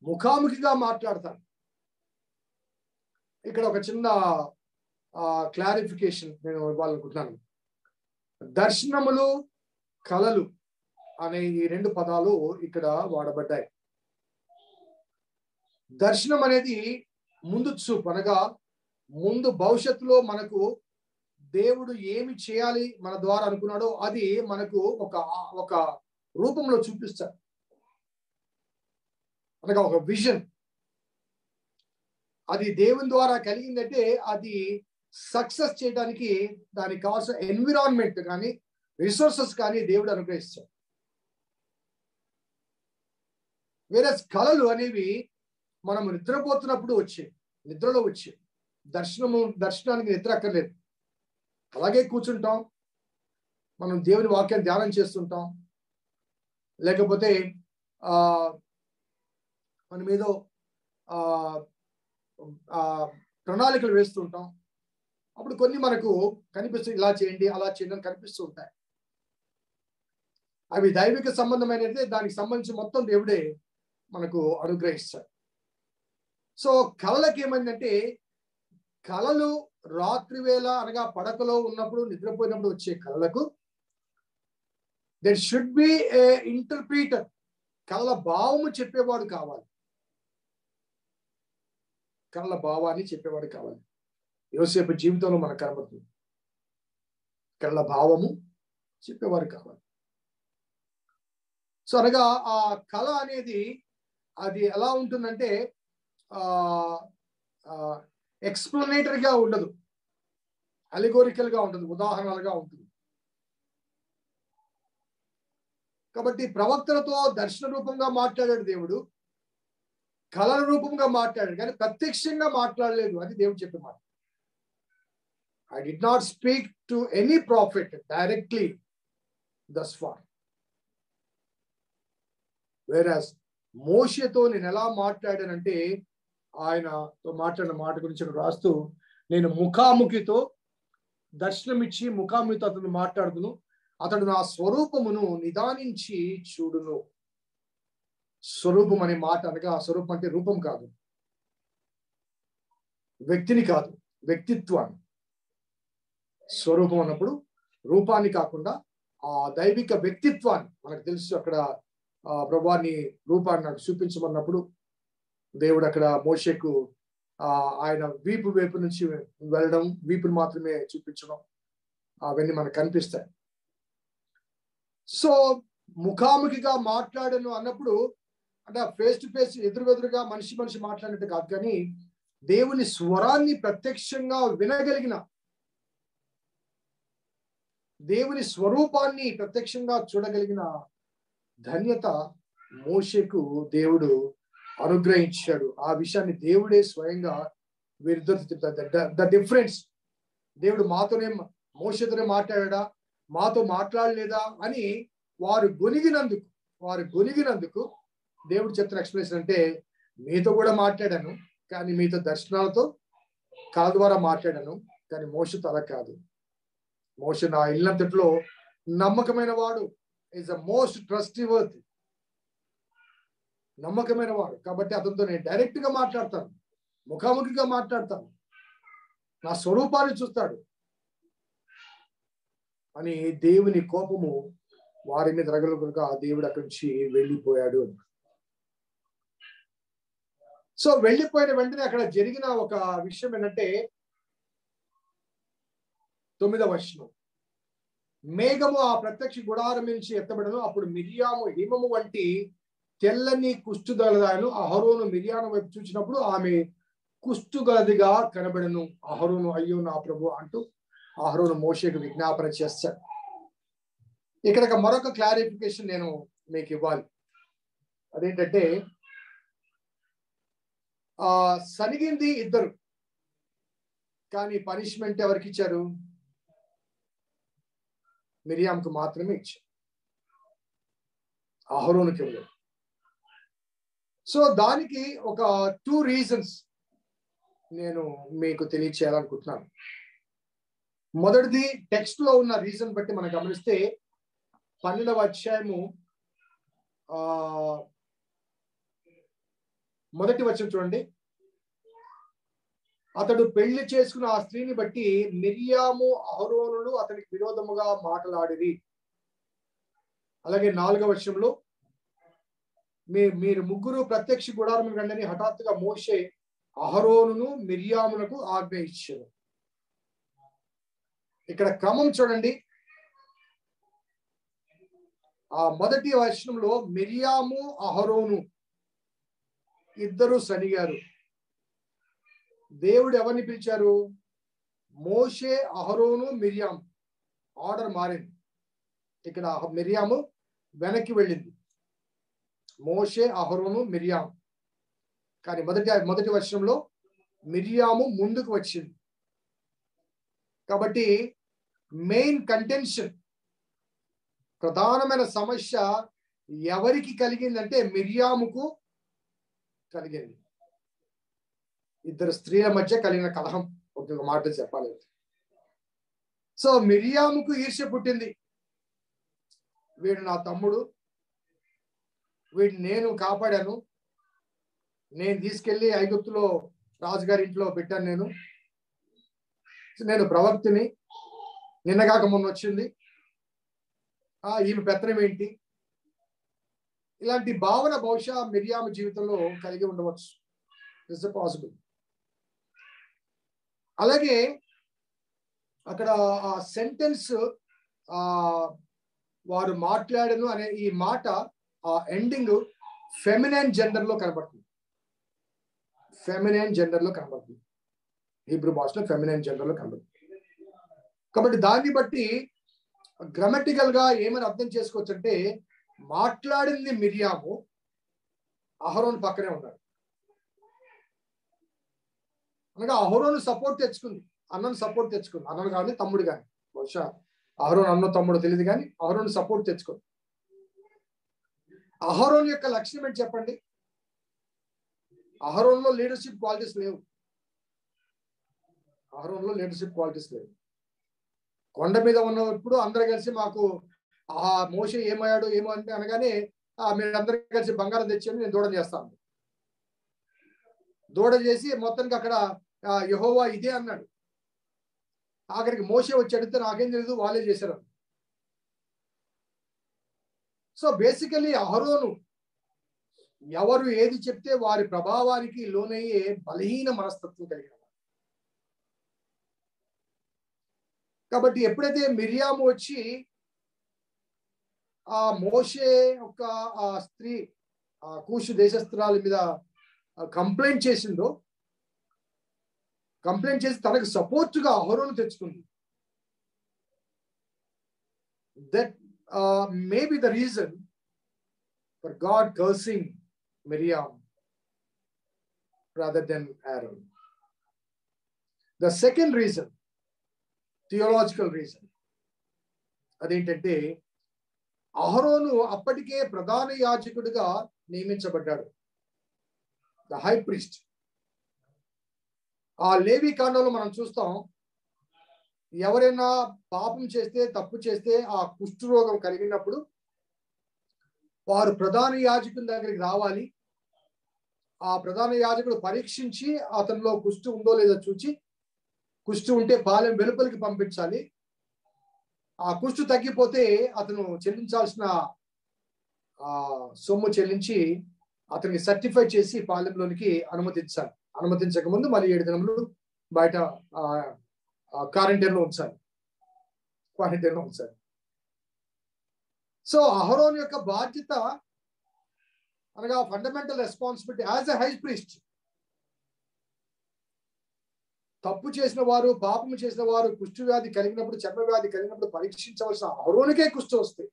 ముఖాముఖిగా మాట్లాడతాను. ఇక్కడ ఒక చిన్న క్లారిఫికేషన్ నేను ఇవ్వాలనుకుంటున్నాను. దర్శనములు, కళలు అనే ఈ రెండు పదాలు ఇక్కడ వాడబడ్డాయి. దర్శనం అనేది ముందు చూపు, అనగా ముందు భవిష్యత్తులో మనకు దేవుడు ఏమి చేయాలి మన ద్వారా అనుకున్నాడో అది మనకు ఒక రూపంలో చూపిస్తాడు, అనగా ఒక విజన్. అది దేవుని ద్వారా కలిగిందంటే అది సక్సెస్ చేయడానికి దానికి కావాల్సిన ఎన్విరాన్మెంట్ కానీ రిసోర్సెస్ కానీ దేవుడు అనుగ్రహిస్తాడు. వేరే కళలు అనేవి మనము నిద్రపోతున్నప్పుడు వచ్చేవి, నిద్రలో వచ్చేవి. దర్శనానికి నిద్ర అక్కర్లేదు. అలాగే కూర్చుంటాం, మనం దేవుని వాక్యాన్ని ధ్యానం చేస్తుంటాం, లేకపోతే మనం ఏదో ప్రణాళికలు వేస్తుంటాం. అప్పుడు కొన్ని మనకు కనిపిస్తూ ఇలా చేయండి అలా చేయండి అని కనిపిస్తూ ఉంటాయి. అవి దైవిక సంబంధమైనది, దానికి సంబంధించి మొత్తం దేవుడే మనకు అనుగ్రహిస్తాడు. సో కళలకు ఏమైందంటే, కళలు రాత్రి వేళ అనగా పడకలో ఉన్నప్పుడు, నిద్రపోయినప్పుడు వచ్చే కళలకు దెర్ షుడ్ బి ఏ ఇంటర్ప్రీటర్, కళల భావము చెప్పేవాడు కావాలి, కళల భావాన్ని చెప్పేవాడు కావాలి. యోసేపు జీవితంలో మనకు కనబడుతుంది, కళల భావము చెప్పేవాడు కావాలి. సో అనగా ఆ కళ అనేది అది ఎలా ఉంటుందంటే ఎక్స్ప్లనేటరీగా ఉండదు, అలిగోరికల్ గా ఉంటుంది, ఉదాహరణలుగా ఉంటుంది. కాబట్టి ప్రవక్తలతో దర్శన రూపంగా మాట్లాడాడు దేవుడు, కళల రూపంగా మాట్లాడాడు, కానీ ప్రత్యక్షంగా మాట్లాడలేదు. అది దేవుడు చెప్పే మాట. I did not speak to any prophet directly thus far. Whereas మోషేతో నేను ఎలా మాట్లాడానంటే, ఆయనతో మాట్లాడిన మాట గురించి రాస్తూ, నేను ముఖాముఖితో దర్శనమిచ్చి ముఖాముఖితో అతను మాట్లాడుతును. అతడు నా స్వరూపమును నిదానించి చూడును. స్వరూపం అనే మాట అనగా, స్వరూపం అంటే రూపం కాదు, వ్యక్తిని కాదు, వ్యక్తిత్వాన్ని. స్వరూపం అన్నప్పుడు రూపాన్ని కాకుండా ఆ దైవిక వ్యక్తిత్వాన్ని, మనకు తెలుసు అక్కడ ప్రభువాని రూపాన్ని నాకు చూపించమన్నప్పుడు దేవుడు అక్కడ మోషేకు ఆయన వైపు నుంచి వెళ్ళడం, వీపుని మాత్రమే చూపించడం, అవన్నీ మనకు కనిపిస్తాయి. సో ముఖాముఖిగా మాట్లాడను అన్నప్పుడు అంటే ఫేస్ టు ఫేస్, ఎదురుగా మనిషి మాట్లాడినట్టు కాదు, కానీ దేవుని స్వరాన్ని ప్రత్యక్షంగా వినగలిగిన, దేవుని స్వరూపాన్ని ప్రత్యక్షంగా చూడగలిగిన ధన్యత మోషేకు దేవుడు అనుగ్రహించాడు. ఆ విషయాన్ని దేవుడే స్వయంగా వీరిద్దరు చెప్తారు. ద డిఫరెన్స్, దేవుడు మాతోనే మోషేతోనే మాట్లాడా, మాతో మాట్లాడలేదా అని వారు గొనిగినందుకు దేవుడు చెప్తున్న ఎక్స్ప్లెనేషన్ అంటే, మీతో కూడా మాట్లాడాను, కానీ మీతో దర్శనాలతో కళ ద్వారా మాట్లాడాను, కానీ మోషేతో అలా కాదు. మోషే నా ఇల్లంతట్లో నమ్మకమైన వాడు, ఈజ్ ద మోస్ట్ ట్రస్టీవర్తీ, నమ్మకమైన వాడు. కాబట్టి అతనితో నేను డైరెక్ట్ గా మాట్లాడతాను, ముఖాముఖిగా మాట్లాడతాను, నా స్వరూపాన్ని చూస్తాడు అని దేవుని కోపము వారి మీద రగలుగా ఆ దేవుడు అక్కడి నుంచి వెళ్ళిపోయాడు. సో వెళ్ళిపోయిన వెంటనే అక్కడ జరిగిన ఒక విషయం ఏంటంటే 9వ వచనం, మేఘము ఆ ప్రత్యక్ష గుడారం నుంచి ఎత్తబడను, అప్పుడు మిరియాము హిమము వంటి తెల్లని కుష్టుగలదాను. అహరోను మిరియాను వైపు చూసినప్పుడు ఆమె కుష్టుగలదిగా కనబడను. అహరోను అయ్యో నా ప్రభు అంటూ అహరోను మోషేకు విజ్ఞాపన చేస్తాడు. ఇక్కడ మరొక క్లారిఫికేషన్ నేను మీకు ఇవ్వాలి. అదేంటంటే సనిగింది ఇద్దరు, కానీ పనిష్మెంట్ ఎవరికి ఇచ్చారు? మిరియాంకు మాత్రమే ఇచ్చారు, అహరోనుకి ఇవ్వలేదు. సో దానికి ఒక 2 రీజన్స్ నేను మీకు తెలియచేయాలనుకుంటున్నాను. మొదటిది, టెక్స్ట్ లో ఉన్న రీజన్ బట్టి మనం గమనిస్తే 12వ అధ్యాయము 1వ వచనం చూడండి. అతడు పెళ్లి చేసుకున్న ఆ స్త్రీని బట్టి మిరియాము అహరోనులు అతనికి విరోధముగా మాట్లాడిరి. అలాగే 4వ వచనంలో మీరు ముగ్గురు ప్రత్యక్ష గుడారము రండని హఠాత్తుగా మోషే అహరోనును మిరియామునకు ఆజ్ఞ ఇచ్చారు. ఇక్కడ క్రమం చూడండి. ఆ మొదటి వచనంలో మిరియాము అహరోను ఇద్దరు సనిగారు. దేవుడు ఎవరిని పిలిచారు? మోషే, అహరోను, మిరియాం. ఆర్డర్ మారింది. ఇక్కడ మిరియాము వెనక్కి వెళ్ళింది, మోషే, అహరోను, మిరియాం. కానీ మొదటి వచనంలో మిరియాము ముందుకు వచ్చింది. కాబట్టి మెయిన్ కంటెన్షన్, ప్రధానమైన సమస్య ఎవరికి కలిగిందంటే మిరియాముకు కలిగింది. ఇద్దరు స్త్రీల మధ్య కలిగిన కలహం. ఒక మాట చెప్పాలి. సో మిరియాముకు ఈర్ష్య పుట్టింది. వీడు నా తమ్ముడు, వీడిని నేను కాపాడాను, నేను తీసుకెళ్లి ఐగుప్తులో రాజుగారి ఇంట్లో పెట్టాను, నేను ప్రవక్తిని, నిన్నగాక మొన్న వచ్చింది, ఈమె పెత్తనం ఏంటి? ఇలాంటి భావన బహుశా మిరియాము జీవితంలో కలిగి ఉండవచ్చు. It's possible. అలాగే అక్కడ ఆ సెంటెన్స్ వారు మాట్లాడను అనే ఈ మాట ఆ ఎండింగ్ ఫెమినైన్ జెండర్ లో కనబడుతుంది. ఫెమినైన్ జెండర్ లో కనబడుతుంది. హీబ్రూ భాషలో ఫెమినైన్ జెండర్ లో కనబడుతుంది. కాబట్టి దాన్ని బట్టి గ్రామటికల్ గా ఏమని అర్థం చేసుకోవచ్చు అంటే, మాట్లాడింది మిరియాము, అహరోను పక్కనే ఉన్నాడు. అనగా అహరోను సపోర్ట్ తెచ్చుకుంది, అన్నను సపోర్ట్ తెచ్చుకుంది. అన్నను కానీ తమ్ముడు కానీ, బహుశా అహరోను అన్న తమ్ముడు తెలియదు, కానీ అహరోను సపోర్ట్ తెచ్చుకుంది. అహరోను యొక్క లక్షణం ఏంటి చెప్పండి? అహరోన్లో లీడర్షిప్ క్వాలిటీస్ లేవు. అహరోన్లో లీడర్షిప్ క్వాలిటీస్ లేవు. కొండ మీద ఉన్నప్పుడు అందరూ కలిసి మాకు మోషే ఏమయ్యాడు ఏమో అంటే అనగానే మీరందరూ కలిసి బంగారం తెచ్చి నేను దూడ చేస్తాను. దూడ చేసి మొత్తానికి అక్కడ యెహోవా ఇదే అన్నాడు. ఆఖరికి మోషే వచ్చి అడిగితే నాకేం తెలియదు, వాళ్ళే చేశారు. సో బేసికలీ అహరోను ఎవరు ఏది చెప్తే వారి ప్రభావానికి లోనయ్యే బలహీన మనస్తత్వం కలిగిన. కాబట్టి ఎప్పుడైతే మిరియాము వచ్చి ఆ మోషే యొక్క ఆ స్త్రీ, ఆ కూషు దేశస్తురాల మీద కంప్లైంట్ చేసిందో, కంప్లైంట్ చేసి తనకు సపోర్ట్గా అహరోను తెచ్చుకుంది. That may be the reason for God cursing Miriam rather than Aaron. The second reason, theological reason, అదేంటంటే అహరోను అప్పటికే ప్రధాన యాజకుడిగా నియమించబడ్డాడు, ద హై ప్రీస్ట్. ఆ లేవి కాండంలో మనం చూస్తాం, ఎవరైనా పాపం చేస్తే, తప్పు చేస్తే, ఆ కుష్ఠరోగం కలిగినప్పుడు వారు ప్రధాన యాజకుని దగ్గరికి రావాలి. ఆ ప్రధాన యాజకుడు పరీక్షించి అతనిలో కుష్టు ఉందో లేదో చూచి, కుష్టు ఉంటే పాలెం వెలుపలికి పంపించాలి. ఆ కుష్టు తగ్గిపోతే అతను చెల్లించాల్సిన సొమ్ము చెల్లించి అతనికి సర్టిఫై చేసి పాలెంలోనికి అనుమతించాలి. అనుమతించక ముందు మళ్ళీ 7 దినములు బయట క్వారంటైన్లో ఉంచాలి. సో అహరోన్ యొక్క బాధ్యత అనగా fundamental responsibility as a high priest, తప్పు చేసిన వారు, పాపము చేసిన వారు, కుష్టు వ్యాధి కలిగినప్పుడు, చర్మ వ్యాధి కలిగినప్పుడు పరీక్షించవలసిన అహరోనికే కుష్టు వస్తే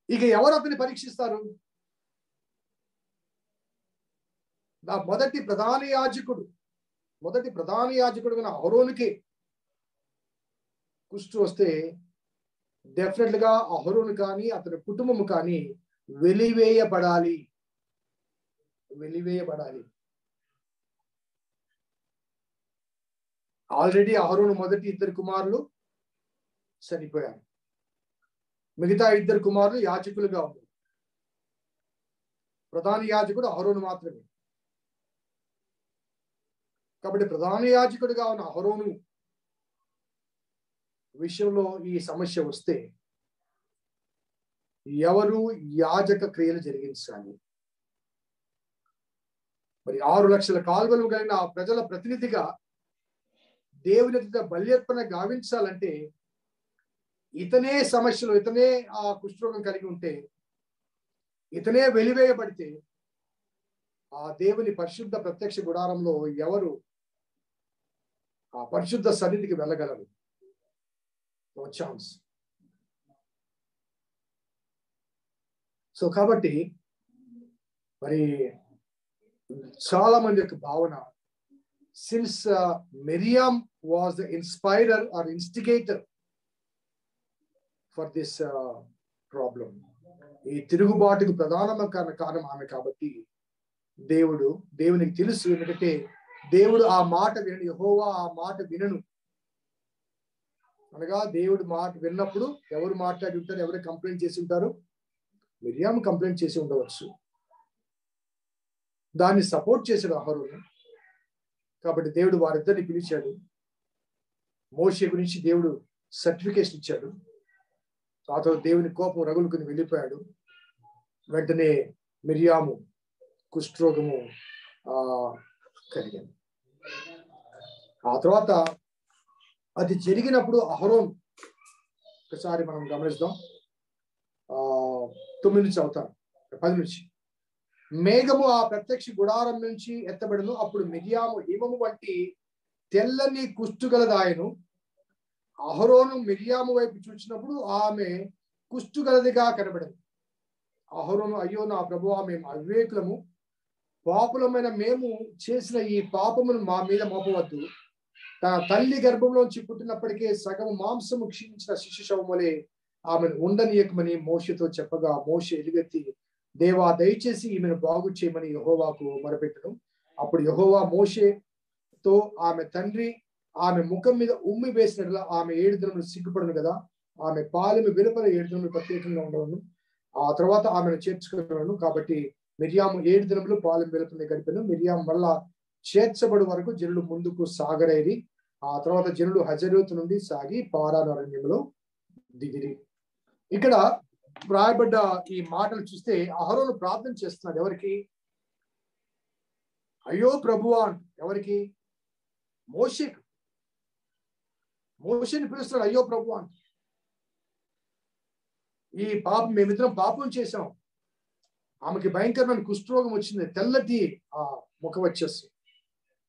ఇక ఎవరు అతన్ని పరీక్షిస్తారు? నా మొదటి ప్రధాన యాజకుడు అహరోనుకే కుష్టు వస్తే డెఫినెట్ గా అహరోను కానీ అతని కుటుంబం కానీ వెలివేయబడాలి. ఆల్రెడీ అహరోను మొదటి 2 కుమారులు చనిపోయారు. మిగతా 2 కుమారులు యాజకులుగా ఉన్నారు. ప్రధాన యాజకుడు అహరోను మాత్రమే. కాబట్టి ప్రధాన యాజకుడిగా ఉన్న అహరోను విషయంలో ఈ సమస్య వస్తే ఎవరు యాజక క్రియలు జరిగించాలి? మరి 6 లక్షల కాల్వలు కలిగిన ఆ ప్రజల ప్రతినిధిగా దేవుని బల్యర్పణ గావించాలంటే ఇతనే సమస్యలు, ఇతనే ఆ కుష్ఠరోగం కలిగి ఉంటే, ఇతనే వెలివేయబడితే ఆ దేవుని పరిశుద్ధ ప్రత్యక్ష గుడారంలో ఎవరు ఆ పరిశుద్ధ సన్నిధికి వెళ్ళగలరు? No chance. సో కాబట్టి మరి చాలా మంది యొక్క భావన, since Miriam was the inspirer or instigator for this problem, ఈ తిరుగుబాటుకు ప్రధాన కారణం ఆమె కాబట్టి దేవునికి తెలుసు. ఎందుకంటే దేవుడు ఆ మాట వినను, యెహోవా ఆ మాట వినను అనగా దేవుడు మాట విన్నప్పుడు ఎవరు మాట్లాడి ఉంటారు, ఎవరు కంప్లైంట్ చేసి ఉంటారు? మిరియాము కంప్లైంట్ చేసి ఉండవచ్చు. దాన్ని సపోర్ట్ చేశాడు అహరోను. కాబట్టి దేవుడు వారిద్దరిని పిలిచాడు. మోషే గురించి దేవుడు సర్టిఫికేషన్ ఇచ్చాడు. ఆ తర్వాత దేవుని కోపం రగులుకుని వెళ్ళిపోయాడు. వెంటనే మిరియాము కుష్ఠరోగము కలిగింది. ఆ తర్వాత అది జరిగినప్పుడు అహరోన్, ఒకసారి మనం గమనిద్దాం, 9 నుంచి అవుతాను 10 నుంచి. మేఘము ఆ ప్రత్యక్ష గుడారం నుంచి ఎత్తబడును, అప్పుడు మిరియాము హిమము వంటి తెల్లని కుష్ఠుగలదాయను. అహరోను మిరియాము వైపు చూసినప్పుడు ఆమె కుష్ఠుగలదిగా కనబడింది. అహరోను, అయ్యో నా ప్రభువా, మేము అవివేకులము, పాపులమైన మేము చేసిన ఈ పాపమును మా మీద మోపవద్దు. తన తల్లి గర్భంలోంచి పుట్టినప్పటికే సగము మాంసము క్షీణించిన శిశు శవములే ఆమెను ఉండనీయకమని మోషేతో చెప్పగా, మోషే ఎలుగెత్తి, దేవా దయచేసి ఈమెను బాగు చేయమని యెహోవాకు మొరపెట్టను. అప్పుడు యెహోవా మోషేతో, ఆమె తండ్రి ఆమె ముఖం మీద ఉమ్మి వేసినట్లా ఆమె 7 దినములు సిగ్గుపడను కదా, ఆమె పాలెము వెలుపల 7 దినములు ప్రత్యేకంగా ఉండవను, ఆ తర్వాత ఆమెను చేర్చుకున్నాను. కాబట్టి మిరియాము 7 దినములు పాలెం వెలుపల గడిపాను. మిరియాము మళ్ళా చేర్చబడి వరకు జనులు ముందుకు సాగరైరి. ఆ తర్వాత జనులు హజరేతు నుండి సాగి పారాను అరణ్యంలో దిగిరి. ఇక్కడ రాయబడ్డ ఈ మాటలు చూస్తే అహరోను ప్రార్థన చేస్తున్నాడు. ఎవరికి? అయ్యో ప్రభువా. ఎవరికి? మోషేకు. మోషేని పిలుస్తున్నాడు అయ్యో ప్రభువా. ఈ పాపం, మేమిద్దరం పాపం చేశాం. ఆమెకి భయంకరమైన కుష్ఠరోగం వచ్చింది. తెల్లటి ఆ ముఖ వచ్చేసి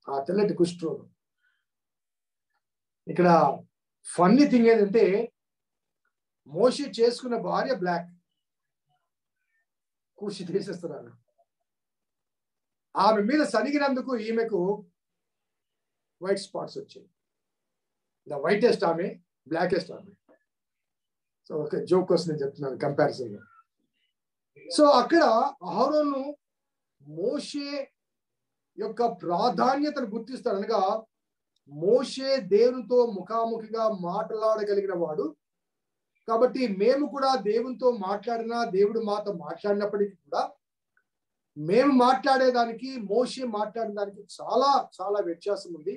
ఆ తెల్లటి కుష్ఠరోగం. ఇక్కడ ఫన్నీ థింగ్ ఏంటంటే, మోషే చేసుకున్న భార్య బ్లాక్, కూసి తీసేస్తున్నారు. ఆమె మీద సనిగినందుకు ఈమెకు వైట్ స్పాట్స్ వచ్చాయి. ద వైటెస్ట్ ఆమె, బ్లాకెస్ట్ ఆమె. సో ఒక జోక్ కోసం నేను చెప్తున్నాను కంపారిజన్. సో అక్కడ అహరోను మోషే యొక్క ప్రాధాన్యతను గుర్తిస్తాడు. అనగా మోషే దేవునితో ముఖాముఖిగా మాట్లాడగలిగిన వాడు కాబట్టి మేము కూడా దేవునితో మాట్లాడినా, దేవుడు మాతో మాట్లాడినప్పటికీ కూడా మేము మాట్లాడేదానికి మోషే మాట్లాడిన దానికి చాలా చాలా వ్యత్యాసం ఉంది.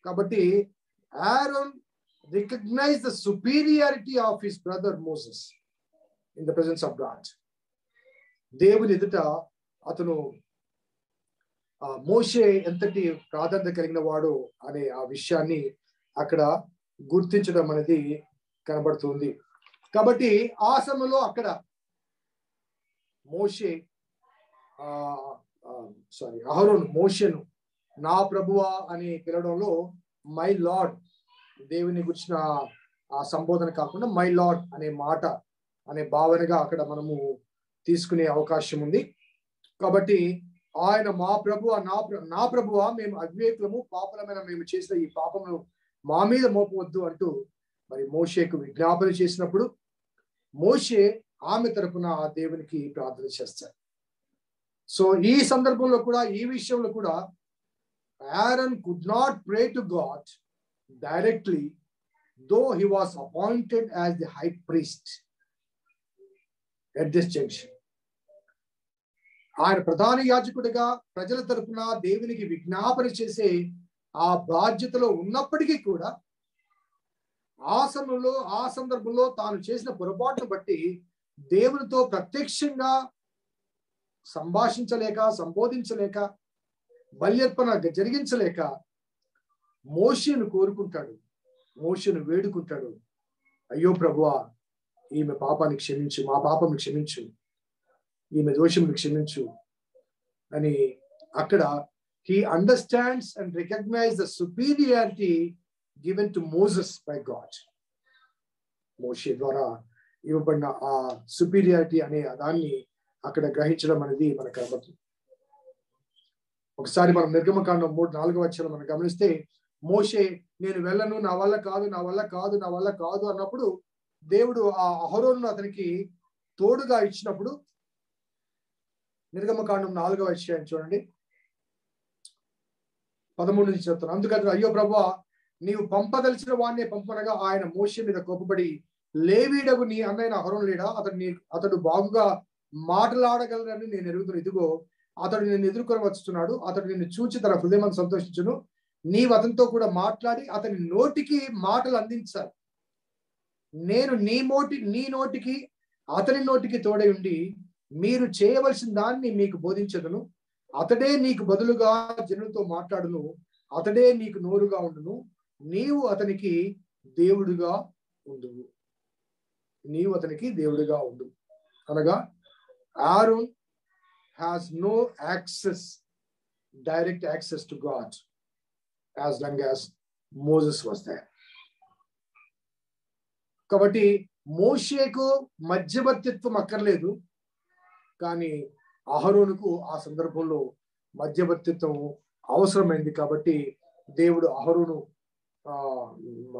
కాబట్టి Aaron recognized the superiority of his brother Moses in the presence of God. దేవుని ఎదుట అతను మోషే ఎంతటి ప్రాధాన్యత కలిగిన వాడు అనే ఆ విషయాన్ని అక్కడ గుర్తించడం అనేది కనబడుతుంది. కాబట్టి ఆ సమయంలో అక్కడ అహరోను మోషేను నా ప్రభువా అని పిలవడంలో మై లార్డ్, దేవుని గురించిన ఆ సంబోధన కాకుండా మై లార్డ్ అనే మాట అనే భావనగా అక్కడ మనము తీసుకునే అవకాశం ఉంది. కాబట్టి ఆయన మా ప్రభువా, నా ప్రభువా, మేము అవివేకులము, పాపలమైన మేము చేసిన ఈ పాపమును మా మీద మోపవద్దు అంటూ మరి మోషేకు విజ్ఞాపన చేసినప్పుడు మోషే ఆమె తరపున ఆ దేవునికి ప్రార్థన చేస్తారు. సో ఈ సందర్భంలో కూడా, ఈ విషయంలో కూడా Aaron could not pray to God directly, though he was appointed as the high priest at this junction. ఆయన ప్రధాన యాజకుడిగా ప్రజల తరపున దేవునికి విజ్ఞాపన చేసే ఆ బాధ్యతలో ఉన్నప్పటికీ కూడా ఆ సమయంలో, ఆ సందర్భంలో తాను చేసిన పొరపాటును బట్టి దేవునితో ప్రత్యక్షంగా సంభాషించలేక, సంబోధించలేక, బల్యర్పణ జరిగించలేక మోషేను కోరుకుంటాడు, మోషేను వేడుకుంటాడు, అయ్యో ప్రభువా, ఈమె పాపాన్ని క్షమించు, మా పాపం క్షమించు, ఈమె దోషమును క్షమించు అని. అక్కడ he understands and recognizes the superiority given to Moses by God. మోషే ద్వారా ఇవ్వబడిన ఆ సుపీరియారిటీ అనే దాన్ని అక్కడ గ్రహించడం అనేది మనకు కనబడుతుంది. ఒకసారి మనం నిర్గమకాండం 3-4 వచనం మనం గమనిస్తే మోషే నేను వెళ్ళను, నా వల్ల కాదు, నా వల్ల కాదు, నా వల్ల కాదు అన్నప్పుడు దేవుడు ఆ అహరోనును అతనికి తోడుగా ఇచ్చినప్పుడు నిర్గమకాండం 4వ అధ్యాయం చూడండి 13 నుంచి చెప్తాను. అందుకని అయ్యో ప్రభువా, నీవు పంపదలిచిన వాడినే పంపనగా ఆయన మోషే మీద కోపపడి లేవీడగు నీ అన్నైన అహరోను లేడా, అతడు బాగుగా మాట్లాడగలరని నేను ఎరుగుతున్నా, ఇదిగో అతడు నిన్ను ఎదుర్కొని వచ్చుతున్నాడు, అతడు నిన్ను చూచి తన హృదయం సంతోషించును, నీవు అతనితో కూడా మాట్లాడి అతని నోటికి మాటలు అందించాలి, నేను నీ నోటికి అతని నోటికి తోడై ఉండి మీరు చేయవలసిన దాన్ని మీకు బోధించదును, అతడే నీకు బదులుగా జనులతో మాట్లాడును, అతడే నీకు నోరుగా ఉండును, నీవు అతనికి దేవుడుగా ఉండును, నీవు అతనికి దేవుడిగా ఉండు. అనగా Aaron has no access, direct access to God as long as Moses was there. కాబట్టి మోషేకు మధ్యవర్తిత్వం అక్కర్లేదు, కానీ అహరోనుకు ఆ సందర్భంలో మధ్యవర్తిత్వం అవసరమైంది. కాబట్టి దేవుడు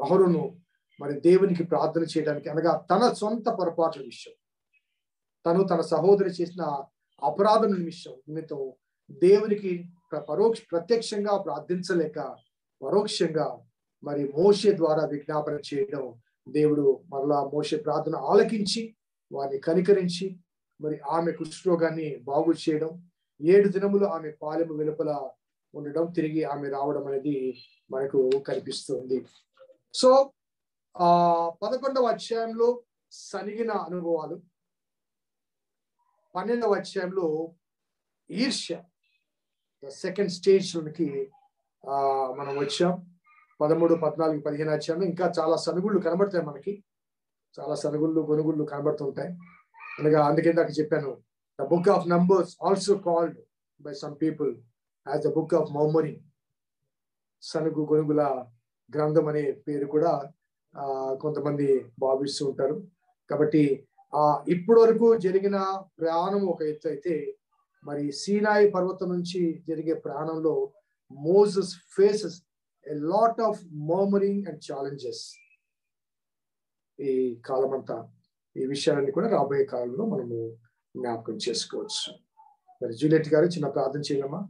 అహరోను మరి దేవునికి ప్రార్థన చేయడానికి, అనగా తన సొంత పొరపాట్ల విషయం, తను తన సహోదరి చేసిన అపరాధం నిమిత్తం దేవునికి ప్రత్యక్షంగా ప్రార్థించలేక పరోక్షంగా మరి మోషే ద్వారా విజ్ఞాపన చేయడం, దేవుడు మరలా మోషే ప్రార్థన ఆలకించి వారిని కనికరించి మరి ఆమె కుష్ఠరోగాన్ని బాగు చేయడం, 7 దినములు ఆమె పాలెము వెలుపల ఉండడం, తిరిగి ఆమె రావడం అనేది మనకు కనిపిస్తుంది. సో 11వ అధ్యాయంలో సనిగిన అనుభవాలు, 12వ అధ్యాయంలో ఈర్ష్య, సెకండ్ స్టేజ్ లోనికి మనం వచ్చాం. 13, 14, 15 అధ్యాయంలో ఇంకా చాలా సనుగుళ్ళు కనబడతాయి, మనకి చాలా సనుగుళ్ళు గొనుగుళ్ళు కనబడుతుంటాయి. అనగా అందుకే నాకు చెప్పాను, the book of Numbers also called by some people as the book of murmuring, సనుగు గొనుగుల గ్రంథం అనే పేరు కూడా కొంతమంది భావిస్తూ ఉంటారు. కాబట్టి ఇప్పటి వరకు జరిగిన ప్రయాణం ఒక ఎత్తు అయితే, మరి సీనాయి పర్వతం నుంచి జరిగే ప్రయాణంలో Moses faces a lot of murmuring and challenges. ఈ కాలమంతా ఈ విషయాలన్నీ కూడా రాబోయే కాలంలో మనము జ్ఞాపకం చేసుకోవచ్చు. మరి జూలియట్ గారు చిన్న ప్రార్థన చేయగలమా?